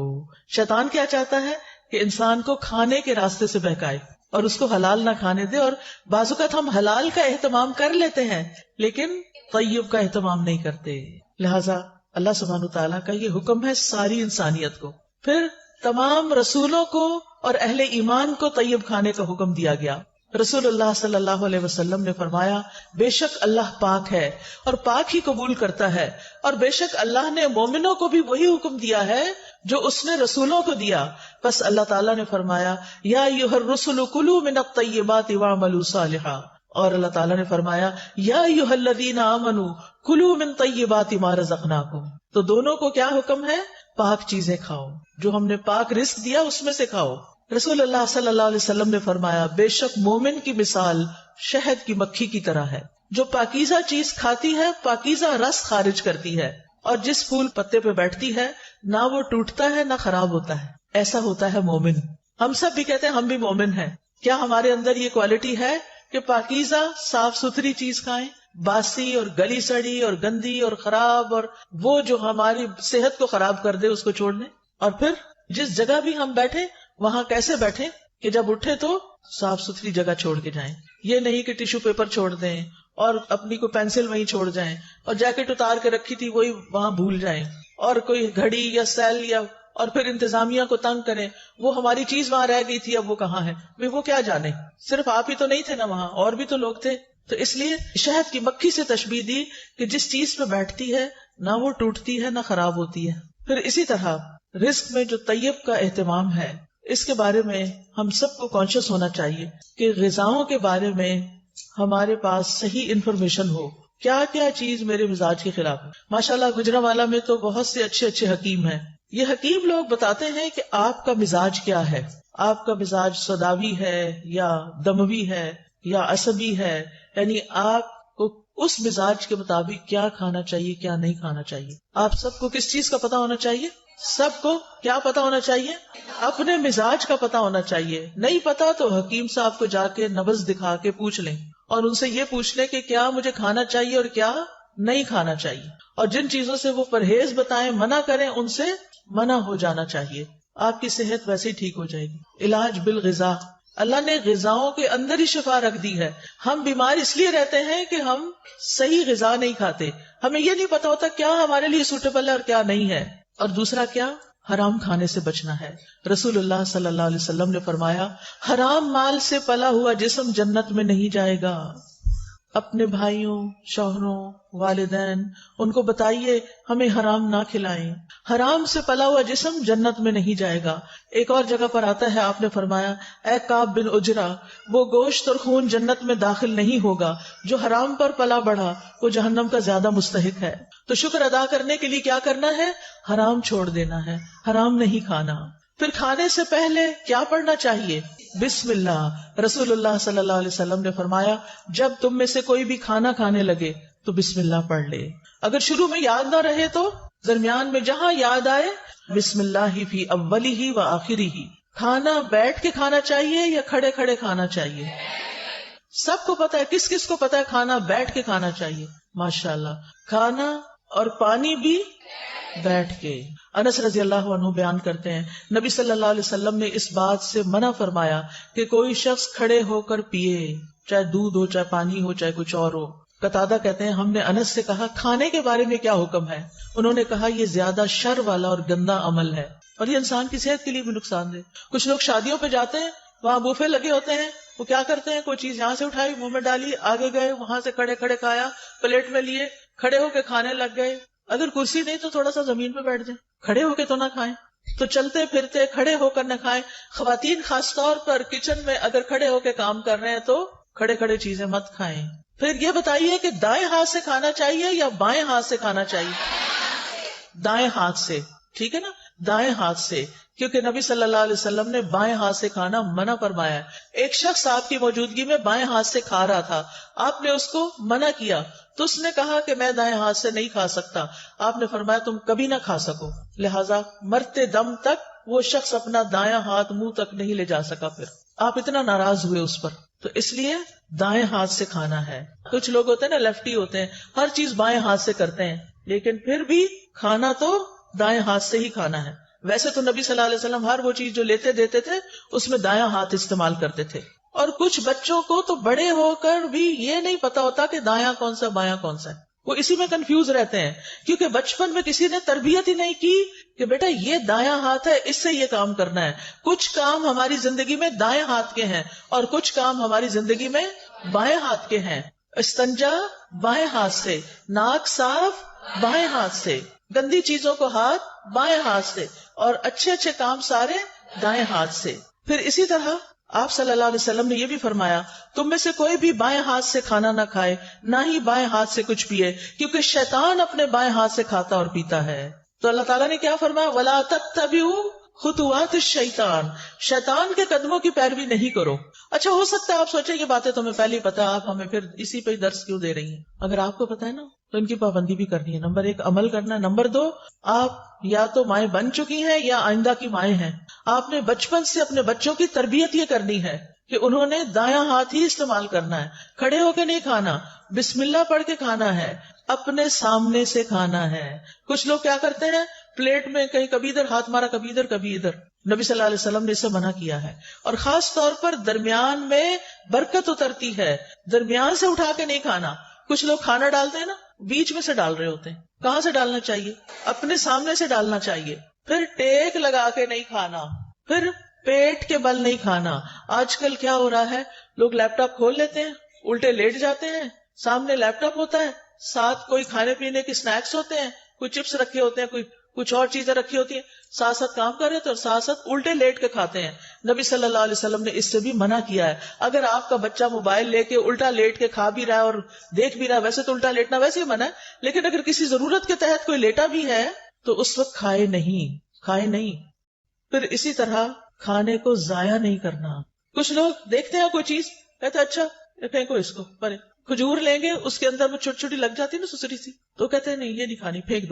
شیطان کیا چاہتا ہے؟ کہ انسان کو کھانے کے راستے سے بہکائے اور اس کو حلال نہ کھانے دے. اور بعض اوقات ہم حلال کا اہتمام کر لیتے ہیں لیکن طیب کا اہتمام نہیں کرتے. لہذا اللہ سبحانہ تعالیٰ کا یہ حکم ہے ساری انسانیت کو. پھر تمام رسولوں کو اور اہل ایمان کو طیب کھانے کا حکم دیا گیا. رسول اللہ صلی اللہ علیہ وسلم نے فرمایا بے شک اللہ پاک ہے اور پاک ہی قبول کرتا ہے، اور بے شک اللہ نے مومنوں کو بھی وہی حکم دیا ہے جو اس نے رسولوں کو دیا. بس اللہ تعالیٰ نے فرمایا یا ایھا الرسل کلوا من الطیبات واعملوا صالحا، اور اللہ تعالیٰ نے فرمایا یا ایھا الذین آمنوا کلوا من طیبات ما رزقناکم. تو دونوں کو کیا حکم ہے؟ پاک چیزیں کھاؤ، جو ہم نے پاک رزق دیا اس میں سے کھاؤ. رسول اللہ صلی اللہ علیہ وسلم نے فرمایا بے شک مومن کی مثال شہد کی مکھی کی طرح ہے، جو پاکیزہ چیز کھاتی ہے پاکیزہ رس خارج کرتی ہے، اور جس پھول پتے پہ بیٹھتی ہے نہ وہ ٹوٹتا ہے نہ خراب ہوتا ہے. ایسا ہوتا ہے مومن. ہم سب بھی کہتے ہیں ہم بھی مومن ہیں. کیا ہمارے اندر یہ کوالٹی ہے کہ پاکیزہ صاف ستھری چیز کھائیں؟ باسی اور گلی سڑی اور گندی اور خراب اور وہ جو ہماری صحت کو خراب کر دے اس کو چھوڑ دیں. اور پھر جس جگہ بھی ہم بیٹھے وہاں کیسے بیٹھیں کہ جب اٹھے تو صاف ستھری جگہ چھوڑ کے جائیں. یہ نہیں کہ ٹیشو پیپر چھوڑ دیں اور اپنی کو پینسل وہیں چھوڑ جائیں اور جیکٹ اتار کے رکھی تھی وہی وہاں بھول جائیں، اور کوئی گھڑی یا سیل یا اور پھر انتظامیہ کو تنگ کریں وہ ہماری چیز وہاں رہ گئی تھی اب وہ کہاں ہے. وہ کیا جانے، صرف آپ ہی تو نہیں تھے نا وہاں، اور بھی تو لوگ تھے. تو اس لیے شہد کی مکھی سے تشبیہ دی کہ جس چیز پہ بیٹھتی ہے نہ وہ ٹوٹتی ہے نہ خراب ہوتی ہے. پھر اسی طرح رزق میں جو طیب کا اہتمام ہے اس کے بارے میں ہم سب کو کانشیس ہونا چاہیے کہ غذاؤں کے بارے میں ہمارے پاس صحیح انفارمیشن ہو، کیا کیا چیز میرے مزاج کے خلاف ہے. ماشاءاللہ گجرانوالہ میں تو بہت سے اچھے اچھے حکیم ہیں. یہ حکیم لوگ بتاتے ہیں کہ آپ کا مزاج کیا ہے، آپ کا مزاج سوداوی ہے یا دموی ہے یا عصبی ہے، یعنی آپ کو اس مزاج کے مطابق کیا کھانا چاہیے کیا نہیں کھانا چاہیے. آپ سب کو کس چیز کا پتا ہونا چاہیے؟ سب کو کیا پتا ہونا چاہیے؟ اپنے مزاج کا پتا ہونا چاہیے. نہیں پتا تو حکیم صاحب کو جا کے نبض دکھا کے پوچھ لیں اور ان سے یہ پوچھ لیں کہ کیا مجھے کھانا چاہیے اور کیا نہیں کھانا چاہیے، اور جن چیزوں سے وہ پرہیز بتائیں منع کریں ان سے منع ہو جانا چاہیے. آپ کی صحت ویسے ہی ٹھیک ہو جائے گی. علاج بالغذا، اللہ نے غذاؤں کے اندر ہی شفا رکھ دی ہے. ہم بیمار اس لیے رہتے ہیں کہ ہم صحیح غذا نہیں کھاتے، ہمیں یہ نہیں پتا ہوتا کیا ہمارے لیے سوٹیبل ہے اور کیا نہیں ہے. اور دوسرا کیا؟ حرام کھانے سے بچنا ہے. رسول اللہ صلی اللہ علیہ وسلم نے فرمایا حرام مال سے پلا ہوا جسم جنت میں نہیں جائے گا. اپنے بھائیوں، شوہروں، والدین، ان کو بتائیے ہمیں حرام نہ کھلائیں. حرام سے پلا ہوا جسم جنت میں نہیں جائے گا. ایک اور جگہ پر آتا ہے، آپ نے فرمایا اے کعب بن عجرہ، وہ گوشت اور خون جنت میں داخل نہیں ہوگا جو حرام پر پلا بڑھا، وہ جہنم کا زیادہ مستحق ہے. تو شکر ادا کرنے کے لیے کیا کرنا ہے؟ حرام چھوڑ دینا ہے، حرام نہیں کھانا. پھر کھانے سے پہلے کیا پڑھنا چاہیے؟ بسم اللہ. رسول اللہ صلی اللہ علیہ وسلم نے فرمایا جب تم میں سے کوئی بھی کھانا کھانے لگے تو بسم اللہ پڑھ لے. اگر شروع میں یاد نہ رہے تو درمیان میں جہاں یاد آئے بسم اللہ ہی فی اولی و آخری ہی. کھانا بیٹھ کے کھانا چاہیے یا کھڑے کھڑے کھانا چاہیے؟ سب کو پتا ہے. کس کس کو پتا ہے کھانا بیٹھ کے کھانا چاہیے؟ ماشاءاللہ. کھانا اور پانی بھی بیٹھ کے. انس رضی اللہ عنہ بیان کرتے ہیں نبی صلی اللہ علیہ وسلم نے اس بات سے منع فرمایا کہ کوئی شخص کھڑے ہو کر پیے، چاہے دودھ ہو، چاہے پانی ہو، چاہے کچھ اور ہو. قتادہ کہتے ہیں ہم نے انس سے کہا کھانے کے بارے میں کیا حکم ہے؟ انہوں نے کہا یہ زیادہ شر والا اور گندا عمل ہے اور یہ انسان کی صحت کے لیے بھی نقصان دہ. کچھ لوگ شادیوں پہ جاتے ہیں، وہاں بوفے لگے ہوتے ہیں، وہ کیا کرتے ہیں کوئی چیز یہاں سے اٹھائی منہ میں ڈالی، آگے گئے، وہاں سے کھڑے کھڑے کھایا، پلیٹ میں لیے، کھڑے ہو کے کھانے لگ گئے. اگر کرسی نہیں تو تھوڑا سا زمین پہ بیٹھ جائیں، کھڑے ہو کے تو نہ کھائیں. تو چلتے پھرتے کھڑے ہو کر نہ کھائیں. خواتین خاص طور پر کچن میں اگر کھڑے ہو کے کام کر رہے ہیں تو کھڑے کھڑے چیزیں مت کھائیں. پھر یہ بتائیے کہ دائیں ہاتھ سے کھانا چاہیے یا بائیں ہاتھ سے کھانا چاہیے؟ دائیں ہاتھ سے. ٹھیک ہے نا، دائیں ہاتھ سے، کیونکہ نبی صلی اللہ علیہ وسلم نے بائیں ہاتھ سے کھانا منع فرمایا ہے. ایک شخص آپ کی موجودگی میں بائیں ہاتھ سے کھا رہا تھا، آپ نے اس کو منع کیا تو اس نے کہا کہ میں دائیں ہاتھ سے نہیں کھا سکتا. آپ نے فرمایا تم کبھی نہ کھا سکو، لہٰذا مرتے دم تک وہ شخص اپنا دایاں ہاتھ منہ تک نہیں لے جا سکا. پھر آپ اتنا ناراض ہوئے اس پر، تو اس لیے دائیں ہاتھ سے کھانا ہے. کچھ لوگ ہوتے ہیں نا لیفٹی ہوتے ہیں، ہر چیز بائیں ہاتھ سے کرتے ہیں، لیکن پھر بھی کھانا تو دائیں ہاتھ سے ہی کھانا ہے. ویسے تو نبی صلی اللہ علیہ وسلم ہر وہ چیز جو لیتے دیتے تھے اس میں دایاں ہاتھ استعمال کرتے تھے. اور کچھ بچوں کو تو بڑے ہو کر بھی یہ نہیں پتا ہوتا کہ دایاں کون سا بایاں کون سا ہے. وہ اسی میں کنفیوز رہتے ہیں کیونکہ بچپن میں کسی نے تربیت ہی نہیں کی کہ بیٹا یہ دایاں ہاتھ ہے، اس سے یہ کام کرنا ہے. کچھ کام ہماری زندگی میں دائیں ہاتھ کے ہیں اور کچھ کام ہماری زندگی میں بائیں ہاتھ کے ہیں. استنجا بائیں ہاتھ سے، ناک صاف بائیں ہاتھ سے، گندی چیزوں کو ہاتھ بائیں ہاتھ سے، اور اچھے اچھے کام سارے دائیں ہاتھ سے. پھر اسی طرح آپ صلی اللہ علیہ وسلم نے یہ بھی فرمایا تم میں سے کوئی بھی بائیں ہاتھ سے کھانا نہ کھائے، نہ ہی بائیں ہاتھ سے کچھ پیے، کیونکہ شیطان اپنے بائیں ہاتھ سے کھاتا اور پیتا ہے. تو اللہ تعالیٰ نے کیا فرمایا؟ وَلَا تَتَّبِعُوا خُطُوَاتِ الشَّيْطَانِ، شیطان کے قدموں کی پیروی نہیں کرو. اچھا ہو سکتا ہے آپ سوچیں یہ باتیں تمہیں پہلے ہی پتا، آپ ہمیں پھر اسی پہ درس کیوں دے رہی ہیں؟ اگر آپ کو پتا ہے نا تو ان کی پابندی بھی کرنی ہے. نمبر 1 عمل کرنا ہے. نمبر 2 آپ یا تو مائیں بن چکی ہیں یا آئندہ کی مائیں ہیں. آپ نے بچپن سے اپنے بچوں کی تربیت یہ کرنی ہے کہ انہوں نے دایاں ہاتھ ہی استعمال کرنا ہے، کھڑے ہو کے نہیں کھانا، بسم اللہ پڑھ کے کھانا ہے، اپنے سامنے سے کھانا ہے. کچھ لوگ کیا کرتے ہیں پلیٹ میں کہیں کبھی ادھر ہاتھ مارا، کبھی ادھر کبھی ادھر. نبی صلی اللہ علیہ وسلم نے اسے منع کیا ہے. اور خاص طور پر درمیان میں برکت اترتی ہے، درمیان سے اٹھا کے نہیں کھانا. کچھ لوگ کھانا ڈالتے ہیں نا بیچ میں سے ڈال رہے ہوتے ہیں. کہاں سے ڈالنا چاہیے؟ اپنے سامنے سے ڈالنا چاہیے. پھر ٹیک لگا کے نہیں کھانا، پھر پیٹ کے بل نہیں کھانا. آج کل کیا ہو رہا ہے، لوگ لیپ ٹاپ کھول لیتے ہیں، الٹے لیٹ جاتے ہیں، سامنے لیپ ٹاپ ہوتا ہے، ساتھ کوئی کھانے پینے کے سنیکس ہوتے ہیں، کوئی چپس رکھے ہوتے ہیں، کوئی کچھ اور چیزیں رکھی ہوتی ہیں، ساتھ ساتھ کام کر رہے تھے اور ساتھ ساتھ الٹے لیٹ کے کھاتے ہیں. نبی صلی اللہ علیہ وسلم نے اس سے بھی منع کیا ہے. اگر آپ کا بچہ موبائل لے کے الٹا لیٹ کے کھا بھی رہا ہے اور دیکھ بھی رہا ہے، ویسے تو الٹا لیٹنا ویسے ہی منع ہے، لیکن اگر کسی ضرورت کے تحت کوئی لیٹا بھی ہے تو اس وقت کھائے نہیں. پھر اسی طرح کھانے کو ضائع نہیں کرنا. کچھ لوگ دیکھتے ہیں کوئی چیز کہتے ہیں اچھا پھینکو اس کو، پر کھجور لیں گے اس کے اندر میں چھوٹی چھوٹی لگ جاتی ہے نا سسری سی، تو کہتے ہیں نہیں یہ نہیں کھانی، پھینک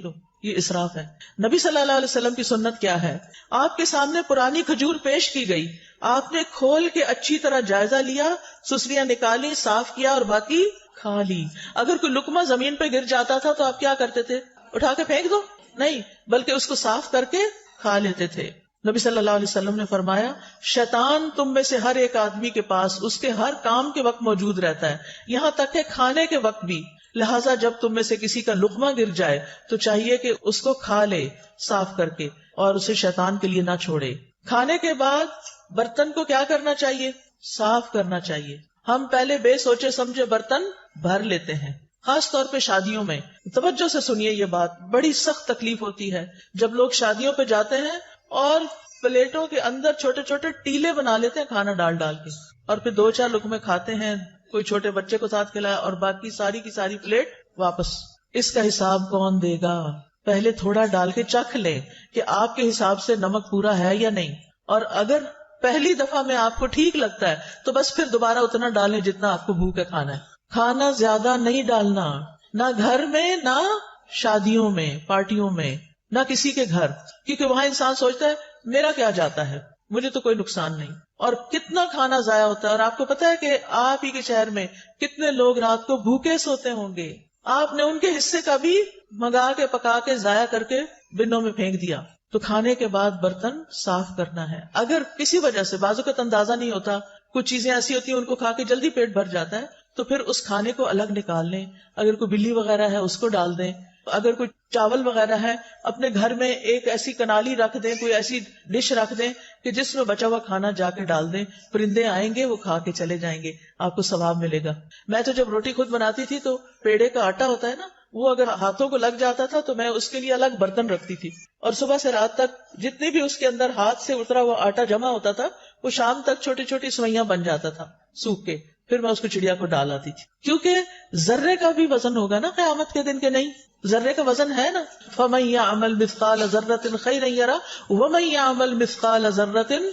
دو. یہ اسراف ہے. نبی صلی اللہ علیہ وسلم کی سنت کیا ہے؟ آپ کے سامنے پرانی کھجور پیش کی گئی، آپ نے کھول کے اچھی طرح جائزہ لیا، سسریاں نکالی، صاف کیا اور باقی کھا لی. اگر کوئی لقمہ زمین پہ گر جاتا تھا تو آپ کیا کرتے تھے؟ اٹھا کے پھینک دو؟ نہیں، بلکہ اس کو صاف کر کے کھا لیتے تھے. نبی صلی اللہ علیہ وسلم نے فرمایا شیطان تم میں سے ہر ایک آدمی کے پاس اس کے ہر کام کے وقت موجود رہتا ہے، یہاں تک کہ کھانے کے وقت بھی. لہٰذا جب تم میں سے کسی کا لقمہ گر جائے تو چاہیے کہ اس کو کھا لے صاف کر کے اور اسے شیطان کے لیے نہ چھوڑے. کھانے کے بعد برتن کو کیا کرنا چاہیے؟ صاف کرنا چاہیے. ہم پہلے بے سوچے سمجھے برتن بھر لیتے ہیں، خاص طور پہ شادیوں میں. توجہ سے سنیے یہ بات، بڑی سخت تکلیف ہوتی ہے جب لوگ شادیوں پہ جاتے ہیں اور پلیٹوں کے اندر چھوٹے چھوٹے ٹیلے بنا لیتے ہیں کھانا ڈال ڈال کے، اور پھر 2-4 لقمے کھاتے ہیں، کوئی چھوٹے بچے کو ساتھ کھلایا اور باقی ساری کی ساری پلیٹ واپس. اس کا حساب کون دے گا؟ پہلے تھوڑا ڈال کے چکھ لیں کہ آپ کے حساب سے نمک پورا ہے یا نہیں، اور اگر پہلی دفعہ میں آپ کو ٹھیک لگتا ہے تو بس پھر دوبارہ اتنا ڈالیں جتنا آپ کو بھوک ہے کھانا ہے. کھانا زیادہ نہیں ڈالنا، نہ گھر میں، نہ شادیوں میں، پارٹیوں میں، نہ کسی کے گھر، کیونکہ وہاں انسان سوچتا ہے میرا کیا جاتا ہے، مجھے تو کوئی نقصان نہیں، اور کتنا کھانا ضائع ہوتا ہے. اور آپ کو پتا ہے کہ آپ ہی کے شہر میں کتنے لوگ رات کو بھوکے سوتے ہوں گے، آپ نے ان کے حصے کا بھی منگا کے پکا کے ضائع کر کے بنوں میں پھینک دیا. تو کھانے کے بعد برتن صاف کرنا ہے. اگر کسی وجہ سے بعض اوقات اندازہ نہیں ہوتا، کچھ چیزیں ایسی ہوتی ہیں ان کو کھا کے جلدی پیٹ بھر جاتا ہے، تو پھر اس کھانے کو الگ نکال لیں. اگر کوئی بلی وغیرہ ہے اس کو ڈال دیں، اگر کوئی چاول وغیرہ ہے اپنے گھر میں ایک ایسی کنالی رکھ دیں، کوئی ایسی ڈش رکھ دیں کہ جس میں بچا ہوا کھانا جا کے ڈال دیں. پرندے آئیں گے وہ کھا کے چلے جائیں گے، آپ کو ثواب ملے گا. میں تو جب روٹی خود بناتی تھی تو پیڑے کا آٹا ہوتا ہے نا، وہ اگر ہاتھوں کو لگ جاتا تھا تو میں اس کے لیے الگ برتن رکھتی تھی، اور صبح سے رات تک جتنی بھی اس کے اندر ہاتھ سے اترا ہوا آٹا جمع ہوتا تھا وہ شام تک چھوٹی چھوٹی سوئیاں بن جاتا تھا سوکھ کے، پھر میں اس کو چڑیا کو ڈال آتی تھی. کیونکہ ذرے کا بھی وزن ہوگا نا قیامت کے دن، کے نہیں ذرے کا وزن ہے نا. فَمَن يَعْمَلْ مِثْقَالَ ذَرَّةٍ خَيْرًا يَرَهُ وَمَن يَعْمَلْ مِثْقَالَ ذَرَّةٍ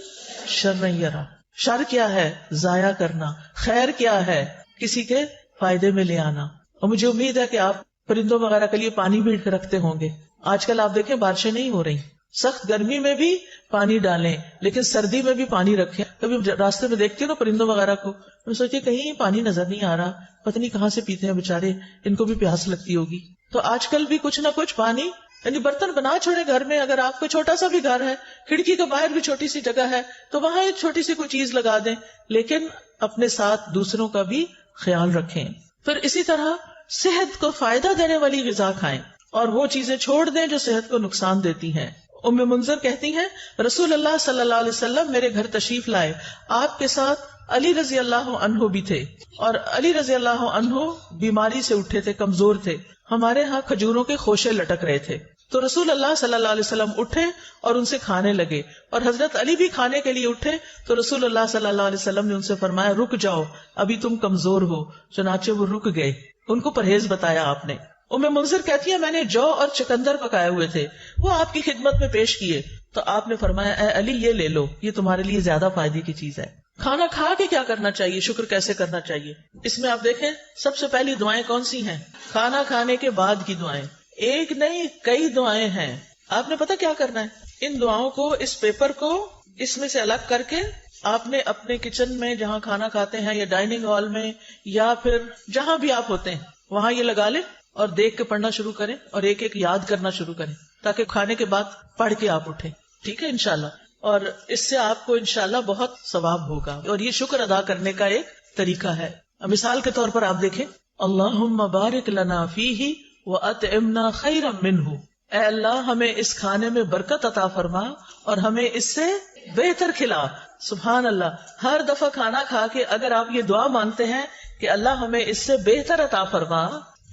شَرًّا يَرَهُ. شر کیا ہے؟ ضائع کرنا. خیر کیا ہے؟ کسی کے فائدے میں لے آنا. اور مجھے امید ہے کہ آپ پرندوں وغیرہ کے لیے پانی بھی رکھتے ہوں گے. آج کل آپ دیکھیں بارشیں نہیں ہو رہی، سخت گرمی میں بھی پانی ڈالیں، لیکن سردی میں بھی پانی رکھیں. کبھی راستے میں دیکھتی ہوں نا پرندوں وغیرہ کو، میں سوچتی کہیں پانی نظر نہیں آ رہا، پتہ نہیں کہاں سے پیتے ہیں بےچارے، ان کو بھی پیاس لگتی ہوگی. تو آج کل بھی کچھ نہ کچھ پانی، یعنی برتن بنا چھوڑے گھر میں. اگر آپ کو چھوٹا سا بھی گھر ہے، کھڑکی کے باہر بھی چھوٹی سی جگہ ہے تو وہاں ایک چھوٹی سی کوئی چیز لگا دیں، لیکن اپنے ساتھ دوسروں کا بھی خیال رکھیں. پھر اسی طرح صحت کو فائدہ دینے والی غذا کھائیں اور وہ چیزیں چھوڑ دیں جو صحت کو نقصان دیتی ہیں. ام منذر کہتی ہیں رسول اللہ صلی اللہ علیہ وسلم میرے گھر تشریف لائے، آپ کے ساتھ علی رضی اللہ عنہ بھی تھے، اور علی رضی اللہ عنہ بیماری سے اٹھے تھے، کمزور تھے. ہمارے ہاں کھجوروں کے خوشے لٹک رہے تھے، تو رسول اللہ صلی اللہ علیہ وسلم اٹھے اور ان سے کھانے لگے، اور حضرت علی بھی کھانے کے لیے اٹھے تو رسول اللہ صلی اللہ علیہ وسلم نے ان سے فرمایا رک جاؤ، ابھی تم کمزور ہو. چنانچہ وہ رک گئے، ان کو پرہیز بتایا آپ نے. ام منذر کہتی ہے میں نے جو اور چکندر پکائے ہوئے تھے وہ آپ کی خدمت میں پیش کیے تو آپ نے فرمایا اے علی یہ لے لو، یہ تمہارے لیے زیادہ فائدے کی چیز ہے. کھانا کھا کے کیا کرنا چاہیے، شکر کیسے کرنا چاہیے، اس میں آپ دیکھیں سب سے پہلی دعائیں کون سی ہیں؟ کھانا کھانے کے بعد کی دعائیں. ایک نہیں کئی دعائیں ہیں. آپ نے پتا کیا کرنا ہے، ان دعاؤں کو، اس پیپر کو اس میں سے الگ کر کے آپ نے اپنے کچن میں جہاں کھانا کھاتے ہیں یا ڈائننگ ہال میں یا پھر جہاں بھی آپ ہوتے ہیں وہاں یہ لگا لیں اور دیکھ کے پڑھنا شروع کریں اور ایک ایک یاد کرنا شروع کریں تاکہ کھانے کے بعد پڑھ کے آپ اٹھیں. ٹھیک ہے انشاءاللہ، اور اس سے آپ کو انشاءاللہ بہت ثواب ہوگا اور یہ شکر ادا کرنے کا ایک طریقہ ہے. مثال کے طور پر آپ دیکھیں اللہم بارک لنا فیہ وَأَطْعِمْنَا خَيْرًا مِّنْهُ، اے اللہ ہمیں اس کھانے میں برکت عطا فرما اور ہمیں اس سے بہتر کھلا. سبحان اللہ، ہر دفعہ کھانا کھا کے اگر آپ یہ دعا مانتے ہیں کہ اللہ ہمیں اس سے بہتر عطا فرما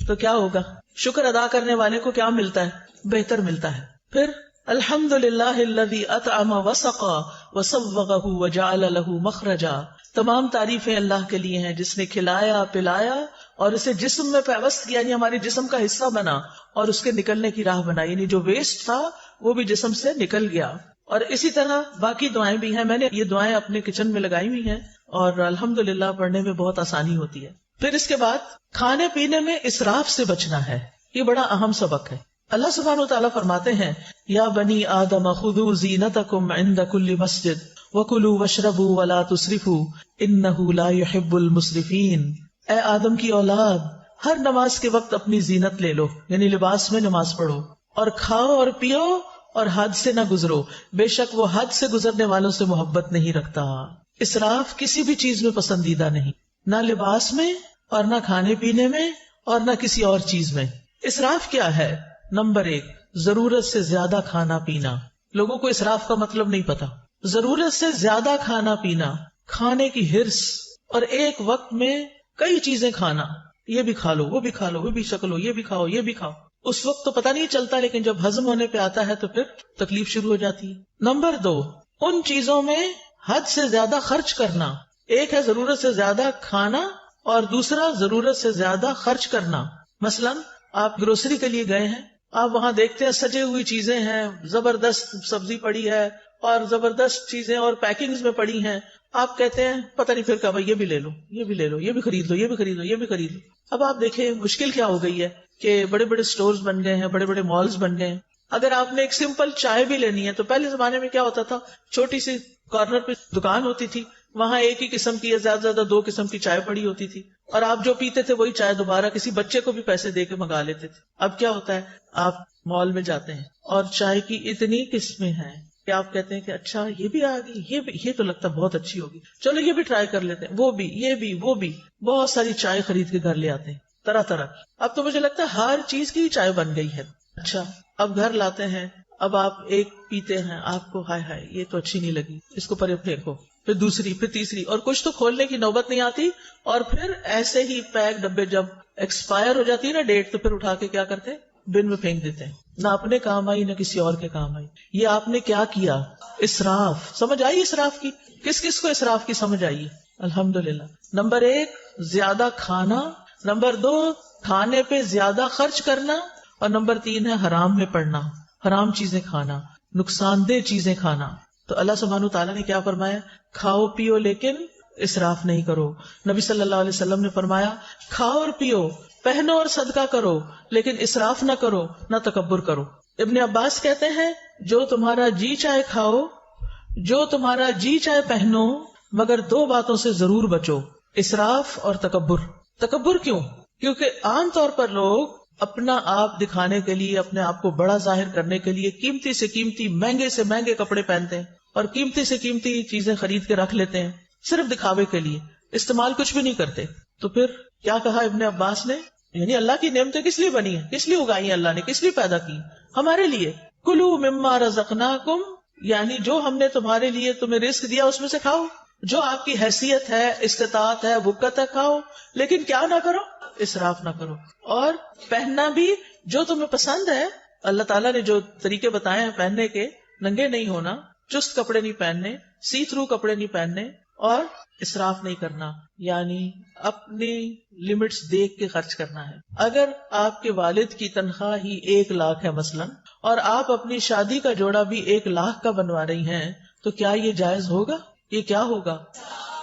تو کیا ہوگا؟ شکر ادا کرنے والے کو کیا ملتا ہے؟ بہتر ملتا ہے. پھر الحمدللہ الذی اطعم وسقا وصوغہ وجعل له مخرجا، تمام تعریفیں اللہ کے لیے ہیں جس نے کھلایا پلایا اور اسے جسم میں پیوست کیا، یعنی ہمارے جسم کا حصہ بنا اور اس کے نکلنے کی راہ بنا، یعنی جو ویسٹ تھا وہ بھی جسم سے نکل گیا. اور اسی طرح باقی دعائیں بھی ہیں، میں نے یہ دعائیں اپنے کچن میں لگائی ہوئی ہیں اور الحمدللہ پڑھنے میں بہت آسانی ہوتی ہے. پھر اس کے بعد کھانے پینے میں اسراف سے بچنا ہے، یہ بڑا اہم سبق ہے. اللہ سبحانہ وتعالیٰ فرماتے ہیں یا بنی آدم خذوا زینتکم عند کل مسجد وکلوا واشربوا ولا تسرفوا انہ لا يحب المسرفین. اے آدم کی اولاد، ہر نماز کے وقت اپنی زینت لے لو، یعنی لباس میں نماز پڑھو، اور کھاؤ اور پیو اور حد سے نہ گزرو، بے شک وہ حد سے گزرنے والوں سے محبت نہیں رکھتا. اسراف کسی بھی چیز میں پسندیدہ نہیں، نہ لباس میں اور نہ کھانے پینے میں اور نہ کسی اور چیز میں. اسراف کیا ہے؟ نمبر 1، ضرورت سے زیادہ کھانا پینا. لوگوں کو اسراف کا مطلب نہیں پتا. ضرورت سے زیادہ کھانا پینا، کھانے کی ہرس اور ایک وقت میں کئی چیزیں کھانا، یہ بھی کھا لو، وہ بھی کھا لو، وہ بھی شکلو، یہ بھی کھاؤ، یہ بھی کھاؤ. اس وقت تو پتہ نہیں چلتا، لیکن جب ہضم ہونے پہ آتا ہے تو پھر تکلیف شروع ہو جاتی ہے. نمبر 2، ان چیزوں میں حد سے زیادہ خرچ کرنا. ایک ہے ضرورت سے زیادہ کھانا اور دوسرا ضرورت سے زیادہ خرچ کرنا. مثلا آپ گروسری کے لیے گئے ہیں، آپ وہاں دیکھتے ہیں سجے ہوئی چیزیں ہیں، زبردست سبزی پڑی ہے اور زبردست چیزیں اور پیکنگز میں پڑی ہیں. آپ کہتے ہیں پتہ نہیں پھر کہا بھائی یہ بھی لے لو، یہ بھی لے لو، یہ بھی خرید لو، یہ بھی خرید لو، یہ بھی خرید لو. اب آپ دیکھیں مشکل کیا ہو گئی ہے کہ بڑے بڑے سٹورز بن گئے ہیں، بڑے بڑے مالز بن گئے ہیں. اگر آپ نے ایک سمپل چائے بھی لینی ہے تو پہلے زمانے میں کیا ہوتا تھا، چھوٹی سی کارنر پہ دکان ہوتی تھی، وہاں ایک ہی قسم کی یا زیادہ سے زیادہ 2 قسم کی چائے پڑی ہوتی تھی، اور آپ جو پیتے تھے وہی چائے دوبارہ کسی بچے کو بھی پیسے دے کے منگا لیتے تھے. اب کیا ہوتا ہے، آپ مال میں جاتے ہیں اور چائے کی اتنی قسمیں ہیں کہ آپ کہتے ہیں کہ اچھا یہ بھی آ گئی، یہ تو لگتا بہت اچھی ہوگی، چلو یہ بھی ٹرائی کر لیتے ہیں، وہ بھی، یہ بھی، وہ بھی. بہت ساری چائے خرید کے گھر لے آتے ہیں، طرح طرح. اب تو مجھے لگتا ہے ہر چیز کی چائے بن گئی ہے. اچھا اب گھر لاتے ہیں، اب آپ ایک پیتے ہیں، آپ کو ہائے ہائے یہ تو اچھی نہیں لگی، اس کو پرے پھینکو، پھر دوسری، پھر تیسری، اور کچھ تو کھولنے کی نوبت نہیں آتی. اور پھر ایسے ہی پیک ڈبے جب ایکسپائر ہو جاتی ہے نا ڈیٹ، تو پھر اٹھا کے کیا کرتے ہیں، بن میں پھینک دیتے ہیں. نہ اپنے کام آئی نہ کسی اور کے کام آئی. یہ آپ نے کیا کیا، اسراف. سمجھ آئی اسراف کی؟ کس کس کو اسراف کی سمجھ آئی؟ الحمدللہ. نمبر 1 زیادہ کھانا، نمبر 2 کھانے پہ زیادہ خرچ کرنا، اور نمبر 3 ہے حرام میں پڑنا، حرام چیزیں کھانا، نقصان دہ چیزیں کھانا. تو اللہ سبحانہ تعالیٰ نے کیا فرمایا، کھاؤ پیو لیکن اسراف نہیں کرو. نبی صلی اللہ علیہ وسلم نے فرمایا کھاؤ اور پیو، پہنو اور صدقہ کرو، لیکن اسراف نہ کرو، نہ تکبر کرو. ابن عباس کہتے ہیں جو تمہارا جی چاہے کھاؤ، جو تمہارا جی چاہے پہنو، مگر 2 باتوں سے ضرور بچو، اسراف اور تکبر. تکبر کیوں؟ کیونکہ عام طور پر لوگ اپنا آپ دکھانے کے لیے، اپنے آپ کو بڑا ظاہر کرنے کے لیے قیمتی سے قیمتی، مہنگے سے مہنگے کپڑے پہنتے ہیں اور قیمتی سے قیمتی چیزیں خرید کے رکھ لیتے ہیں صرف دکھاوے کے لیے، استعمال کچھ بھی نہیں کرتے. تو پھر کیا کہا ابن عباس نے، یعنی اللہ کی نعمتیں کس لیے بنی ہیں، کس لیے اگائی ہیں اللہ نے، کس لیے پیدا کی؟ ہمارے لیے. کلوا مما رزقناکم، یعنی جو ہم نے تمہارے لیے تمہیں رزق دیا اس میں سے کھاؤ، جو آپ کی حیثیت ہے، استطاعت ہے، وقت ہے، کھاؤ، لیکن کیا نہ کرو، اسراف نہ کرو. اور پہننا بھی جو تمہیں پسند ہے، اللہ تعالیٰ نے جو طریقے بتائے ہیں پہننے کے، ننگے نہیں ہونا، چست کپڑے نہیں پہننے، سی تھرو کپڑے نہیں پہننے، اور اسراف نہیں کرنا، یعنی اپنی لمٹس دیکھ کے خرچ کرنا ہے. اگر آپ کے والد کی تنخواہ ہی 1 لاکھ ہے مثلا، اور آپ اپنی شادی کا جوڑا بھی 1 لاکھ کا بنوا رہی ہیں، تو کیا یہ جائز ہوگا؟ یہ کیا ہوگا؟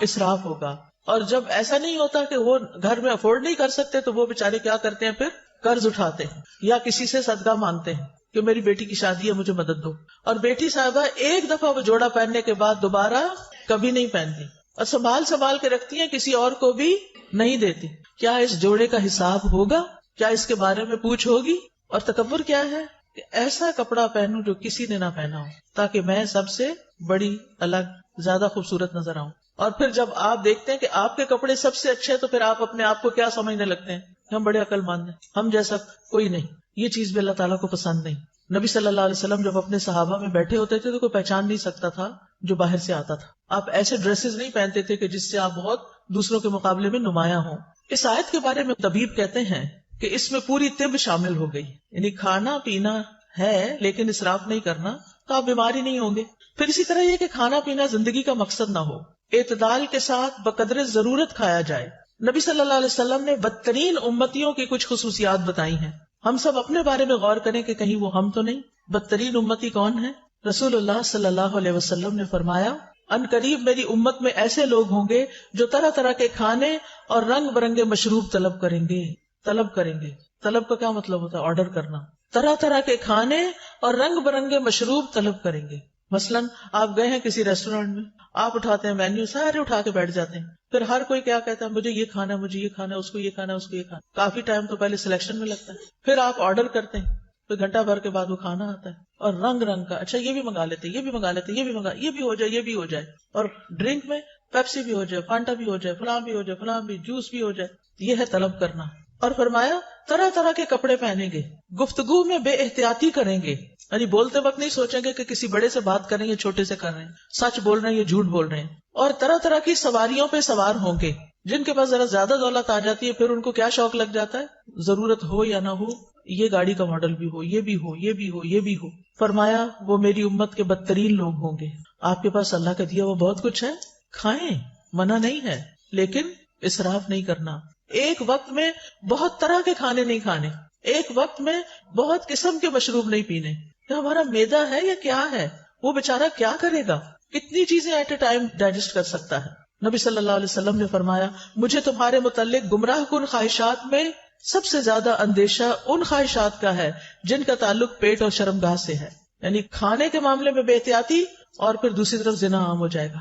اسراف ہوگا. اور جب ایسا نہیں ہوتا کہ وہ گھر میں افورڈ نہیں کر سکتے، تو وہ بےچارے کیا کرتے ہیں، پھر قرض اٹھاتے ہیں یا کسی سے صدقہ مانگتے ہیں کہ میری بیٹی کی شادی ہے، مجھے مدد دو. اور بیٹی صاحبہ ایک دفعہ وہ جوڑا پہننے کے بعد دوبارہ کبھی نہیں پہنتی، اور سنبھال کے رکھتی ہیں، کسی اور کو بھی نہیں دیتی. کیا اس جوڑے کا حساب ہوگا؟ کیا اس کے بارے میں پوچھ ہوگی؟ اور تکبر کیا ہے کہ ایسا کپڑا پہنوں جو کسی نے نہ پہنا ہو، تاکہ میں سب سے بڑی، الگ، زیادہ خوبصورت نظر آؤں. اور پھر جب آپ دیکھتے ہیں کہ آپ کے کپڑے سب سے اچھے ہیں، تو پھر آپ اپنے آپ کو کیا سمجھنے لگتے ہیں، ہم بڑے عقل مند ہیں، ہم جیسا کوئی نہیں. یہ چیز بھی اللہ تعالیٰ کو پسند نہیں. نبی صلی اللہ علیہ وسلم جب اپنے صحابہ میں بیٹھے ہوتے تھے تو کوئی پہچان نہیں سکتا تھا جو باہر سے آتا تھا. آپ ایسے ڈریسز نہیں پہنتے تھے کہ جس سے آپ بہت دوسروں کے مقابلے میں نمایاں ہوں. اس آیت کے بارے میں طبیب کہتے ہیں کہ اس میں پوری طب شامل ہو گئی، یعنی کھانا پینا ہے لیکن اسراف نہیں کرنا، تو آپ بیمار ہی نہیں ہوں گے. پھر اسی طرح یہ کہ کھانا پینا زندگی کا مقصد نہ ہو، اعتدال کے ساتھ بقدر ضرورت کھایا جائے. نبی صلی اللہ علیہ وسلم نے بدترین امتیوں کی کچھ خصوصیات بتائی ہیں. ہم سب اپنے بارے میں غور کریں کہ کہیں وہ ہم تو نہیں. بدترین امتی کون ہے؟ رسول اللہ صلی اللہ علیہ وسلم نے فرمایا ان قریب میری امت میں ایسے لوگ ہوں گے جو طرح طرح کے کھانے اور رنگ برنگے مشروب طلب کریں گے. طلب کا کیا مطلب ہوتا ہے؟ آرڈر کرنا. طرح طرح کے کھانے اور رنگ برنگے مشروب طلب کریں گے. مثلاً آپ گئے ہیں کسی ریسٹورینٹ میں، آپ اٹھاتے ہیں مینیو، سارے اٹھا کے بیٹھ جاتے ہیں، پھر ہر کوئی کیا کہتا ہے، مجھے یہ کھانا ہے، مجھے یہ کھانا ہے، اس کو یہ کھانا ہے، اس کو یہ کھانا. کافی ٹائم تو پہلے سلیکشن میں لگتا ہے، پھر آپ آرڈر کرتے ہیں، پھر گھنٹہ بھر کے بعد وہ کھانا آتا ہے، اور رنگ رنگ کا، اچھا یہ بھی منگا لیتے، یہ بھی منگا لیتے، یہ بھی منگا، یہ بھی ہو جائے، یہ بھی ہو جائے، اور ڈرنک میں پیپسی بھی ہو جائے، فانٹا بھی ہو جائے، فلاں بھی ہو جائے، فلاں بھی، جوس بھی ہو جائے. یہ ہے طلب کرنا. اور فرمایا طرح طرح کے کپڑے پہنیں گے، گفتگو میں بے احتیاطی کریں گے، یعنی بولتے وقت نہیں سوچیں گے کہ کسی بڑے سے بات کر رہے ہیں یا چھوٹے سے کر رہے ہیں، سچ بول رہے ہیں یا جھوٹ بول رہے ہیں. اور طرح طرح کی سواریوں پہ سوار ہوں گے. جن کے پاس ذرا زیادہ دولت آ جاتی ہے پھر ان کو کیا شوق لگ جاتا ہے، ضرورت ہو یا نہ ہو یہ گاڑی کا ماڈل بھی ہو، یہ بھی ہو، یہ بھی ہو، یہ بھی ہو. فرمایا وہ میری امت کے بدترین لوگ ہوں گے. آپ کے پاس اللہ کا دیا وہ بہت کچھ ہے، کھائیں، منع نہیں ہے، لیکن اسراف نہیں کرنا. ایک وقت میں بہت طرح کے کھانے نہیں کھانے، ایک وقت میں بہت قسم کے مشروب نہیں پینے. ہمارا میدا ہے یا کیا ہے، وہ بیچارہ کیا کرے گا، کتنی چیزیں ایٹ اے ٹائم ڈائجسٹ کر سکتا ہے. نبی صلی اللہ علیہ وسلم نے فرمایا مجھے تمہارے متعلق گمراہ کن خواہشات میں سب سے زیادہ اندیشہ ان خواہشات کا ہے جن کا تعلق پیٹ اور شرمگاہ سے ہے. یعنی کھانے کے معاملے میں بے احتیاطی اور پھر دوسری طرف زنا عام ہو جائے گا.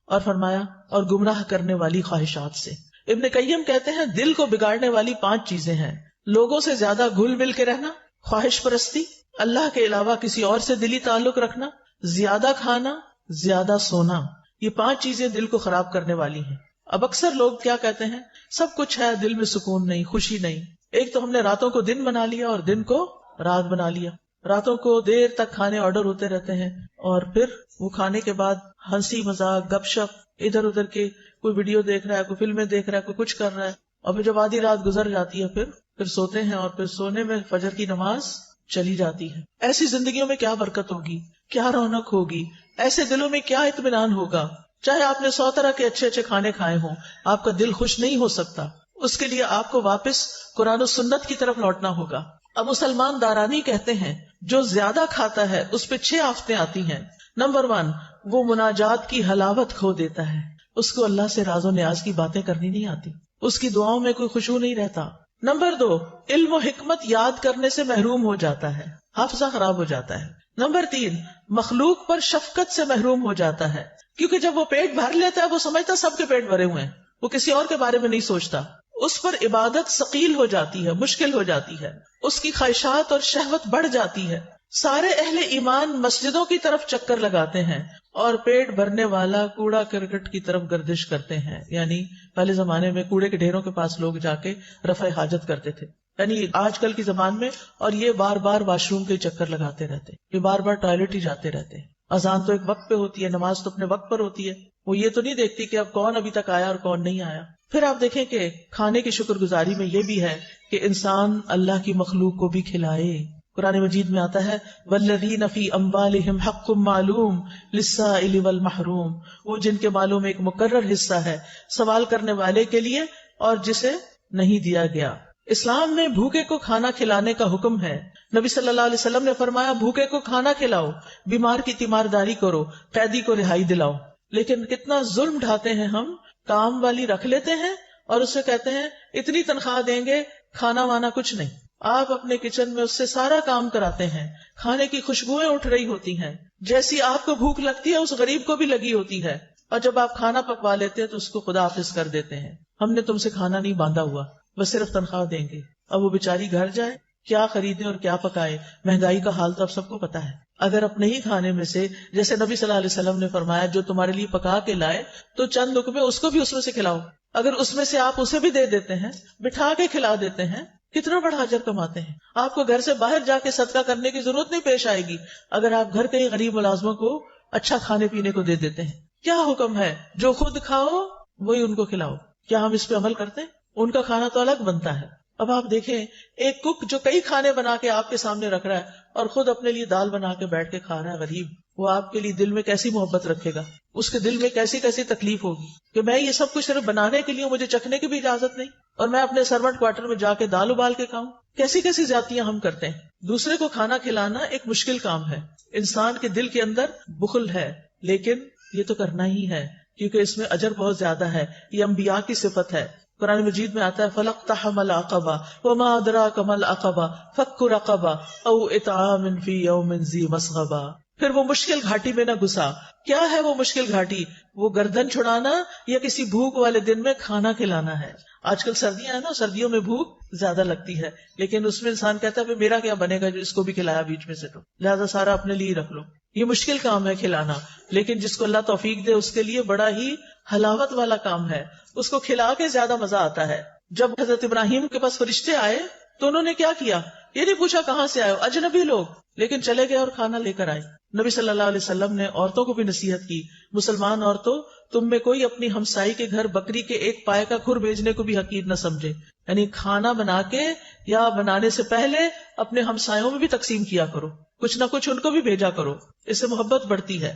اور فرمایا اور گمراہ کرنے والی خواہشات سے. ابن قیم کہتے ہیں دل کو بگاڑنے والی 5 چیزیں ہیں: لوگوں سے زیادہ گھل مل کے رہنا، خواہش پرستی، اللہ کے علاوہ کسی اور سے دلی تعلق رکھنا، زیادہ کھانا، زیادہ سونا. یہ 5 چیزیں دل کو خراب کرنے والی ہیں. اب اکثر لوگ کیا کہتے ہیں، سب کچھ ہے، دل میں سکون نہیں، خوشی نہیں. ایک تو ہم نے راتوں کو دن بنا لیا اور دن کو رات بنا لیا. راتوں کو دیر تک کھانے آرڈر ہوتے رہتے ہیں اور پھر وہ کھانے کے بعد ہنسی مذاق گپ شپ ادھر ادھر کے، کوئی ویڈیو دیکھ رہا ہے، کوئی فلمیں دیکھ رہا ہے، کوئی کچھ کر رہا ہے. اور پھر جب آدھی رات گزر جاتی ہے پھر سوتے ہیں اور پھر سونے میں فجر کی نماز چلی جاتی ہے. ایسی زندگیوں میں کیا برکت ہوگی، کیا رونق ہوگی، ایسے دلوں میں کیا اطمینان ہوگا. چاہے آپ نے 100 طرح کے اچھے اچھے کھانے کھائے ہوں، آپ کا دل خوش نہیں ہو سکتا. اس کے لیے آپ کو واپس قرآن و سنت کی طرف لوٹنا ہوگا. اب مسلمان دارانی کہتے ہیں جو زیادہ کھاتا ہے اس پہ 6 آفتیں آتی ہیں. نمبر 1، وہ مناجات کی حلاوت کھو دیتا ہے، اس کو اللہ سے راز و نیاز کی باتیں کرنی نہیں آتی، اس کی دعاؤں میں کوئی خشوع نہیں رہتا. نمبر 2، علم و حکمت یاد کرنے سے محروم ہو جاتا ہے، حافظہ خراب ہو جاتا ہے. نمبر 3، مخلوق پر شفقت سے محروم ہو جاتا ہے، کیونکہ جب وہ پیٹ بھر لیتا ہے وہ سمجھتا سب کے پیٹ بھرے ہوئے ہیں، وہ کسی اور کے بارے میں نہیں سوچتا. اس پر عبادت ثقیل ہو جاتی ہے، مشکل ہو جاتی ہے، اس کی خواہشات اور شہوت بڑھ جاتی ہے. سارے اہل ایمان مسجدوں کی طرف چکر لگاتے ہیں اور پیٹ بھرنے والا کوڑا کرکٹ کی طرف گردش کرتے ہیں. یعنی پہلے زمانے میں کوڑے کے ڈھیروں کے پاس لوگ جا کے رفع حاجت کرتے تھے، یعنی آج کل کی زبان میں. اور یہ بار بار واش روم کے چکر لگاتے رہتے، یہ بار بار ٹوائلٹ ہی جاتے رہتے. اذان تو ایک وقت پہ ہوتی ہے، نماز تو اپنے وقت پر ہوتی ہے، وہ یہ تو نہیں دیکھتی کہ اب کون ابھی تک آیا اور کون نہیں آیا. پھر آپ دیکھیں کہ کھانے کی شکر گزاری میں یہ بھی ہے کہ انسان اللہ کی مخلوق کو بھی کھلائے. قرآن مجید میں آتا ہے وَالَّذِينَ فِي أَمْوَالِهِمْ حَقٌّ مَّعْلُومٌ لِلسَّائِلِ وَالْمَحْرُومِ، وہ جن کے مالوں میں ایک مقرر حصہ ہے سوال کرنے والے کے لیے اور جسے نہیں دیا گیا. اسلام میں بھوکے کو کھانا کھلانے کا حکم ہے. نبی صلی اللہ علیہ وسلم نے فرمایا بھوکے کو کھانا کھلاؤ، بیمار کی تیمارداری کرو، قیدی کو رہائی دلاؤ. لیکن کتنا ظلم ڈھاتے ہیں ہم، کام والی رکھ لیتے ہیں اور اسے کہتے ہیں اتنی تنخواہ دیں گے، کھانا وانا کچھ نہیں. آپ اپنے کچن میں اس سے سارا کام کراتے ہیں، کھانے کی خوشبوئیں اٹھ رہی ہوتی ہیں، جیسی آپ کو بھوک لگتی ہے اس غریب کو بھی لگی ہوتی ہے. اور جب آپ کھانا پکوا لیتے ہیں تو اس کو خدا حافظ کر دیتے ہیں، ہم نے تم سے کھانا نہیں باندھا ہوا، بس صرف تنخواہ دیں گے. اب وہ بیچاری گھر جائے، کیا خریدے اور کیا پکائے. مہنگائی کا حال تو اب سب کو پتا ہے. اگر اپنے ہی کھانے میں سے، جیسے نبی صلی اللہ علیہ وسلم نے فرمایا جو تمہارے لیے پکا کے لائے تو چند لقمے اس کو بھی اس میں سے کھلاؤ. اگر اس میں سے آپ اسے بھی دے دیتے ہیں، بٹھا کے کھلا دیتے ہیں، کتنا بڑا اجر کماتے ہیں. آپ کو گھر سے باہر جا کے صدقہ کرنے کی ضرورت نہیں پیش آئے گی اگر آپ گھر کے غریب ملازموں کو اچھا کھانے پینے کو دے دیتے ہیں. کیا حکم ہے، جو خود کھاؤ وہی ان کو کھلاؤ. کیا ہم اس پہ عمل کرتے ہیں؟ ان کا کھانا تو الگ بنتا ہے. اب آپ دیکھیں ایک کک جو کئی کھانے بنا کے آپ کے سامنے رکھ رہا ہے اور خود اپنے لیے دال بنا کے بیٹھ کے کھا رہا ہے، غریب، وہ آپ کے لیے دل میں کیسی محبت رکھے گا، اس کے دل میں کیسی کیسی تکلیف ہوگی کہ میں یہ سب کچھ صرف بنانے کے لیے، مجھے چکھنے کی بھی اجازت نہیں اور میں اپنے سرونٹ کوارٹر میں جا کے دال ابال کے کھاؤں. کیسی کیسی زیادتیاں ہم کرتے ہیں. دوسرے کو کھانا کھلانا ایک مشکل کام ہے، انسان کے دل کے اندر بخل ہے، لیکن یہ تو کرنا ہی ہے کیونکہ اس میں اجر بہت زیادہ ہے. یہ انبیاء کی صفت ہے. قرآن مجید میں آتا ہے فَلَقْتَحَمَ الْعَقَبَةَ وَمَا أَدْرَاكَ مَا الْعَقَبَةُ فَكُّ رَقَبَةٍ أَوْ إِطْعَامٌ فِي يَوْمٍ ذِي مَسْغَبَةٍ. پھر وہ مشکل گھاٹی میں نہ گھسا. کیا ہے وہ مشکل گھاٹی؟ وہ گردن چھڑانا یا کسی بھوک والے دن میں کھانا کھلانا ہے. آج کل سردیاں ہیں نا، سردیوں میں بھوک زیادہ لگتی ہے، لیکن اس میں انسان کہتا ہے میرا کیا بنے گا جو اس کو بھی کھلایا بیچ میں سے، تو لہذا سارا اپنے لیے رکھ لو. یہ مشکل کام ہے کھلانا، لیکن جس کو اللہ توفیق دے اس کے لیے بڑا ہی حلاوت والا کام ہے. اس کو کھلا کے زیادہ مزہ آتا ہے. جب حضرت ابراہیم کے پاس فرشتے آئے تو انہوں نے کیا کیا؟ یہ نہیں پوچھا کہاں سے آئے ہو، اجنبی لوگ، لیکن چلے گئے اور کھانا لے کر آئے. نبی صلی اللہ علیہ وسلم نے عورتوں کو بھی نصیحت کی، مسلمان عورتوں تم میں کوئی اپنی ہمسائی کے گھر بکری کے ایک پائے کا کھر بھیجنے کو بھی حقیر نہ سمجھے. یعنی کھانا بنا کے یا بنانے سے پہلے اپنے ہمسایوں میں بھی تقسیم کیا کرو، کچھ نہ کچھ ان کو بھی بھیجا کرو، اس سے محبت بڑھتی ہے.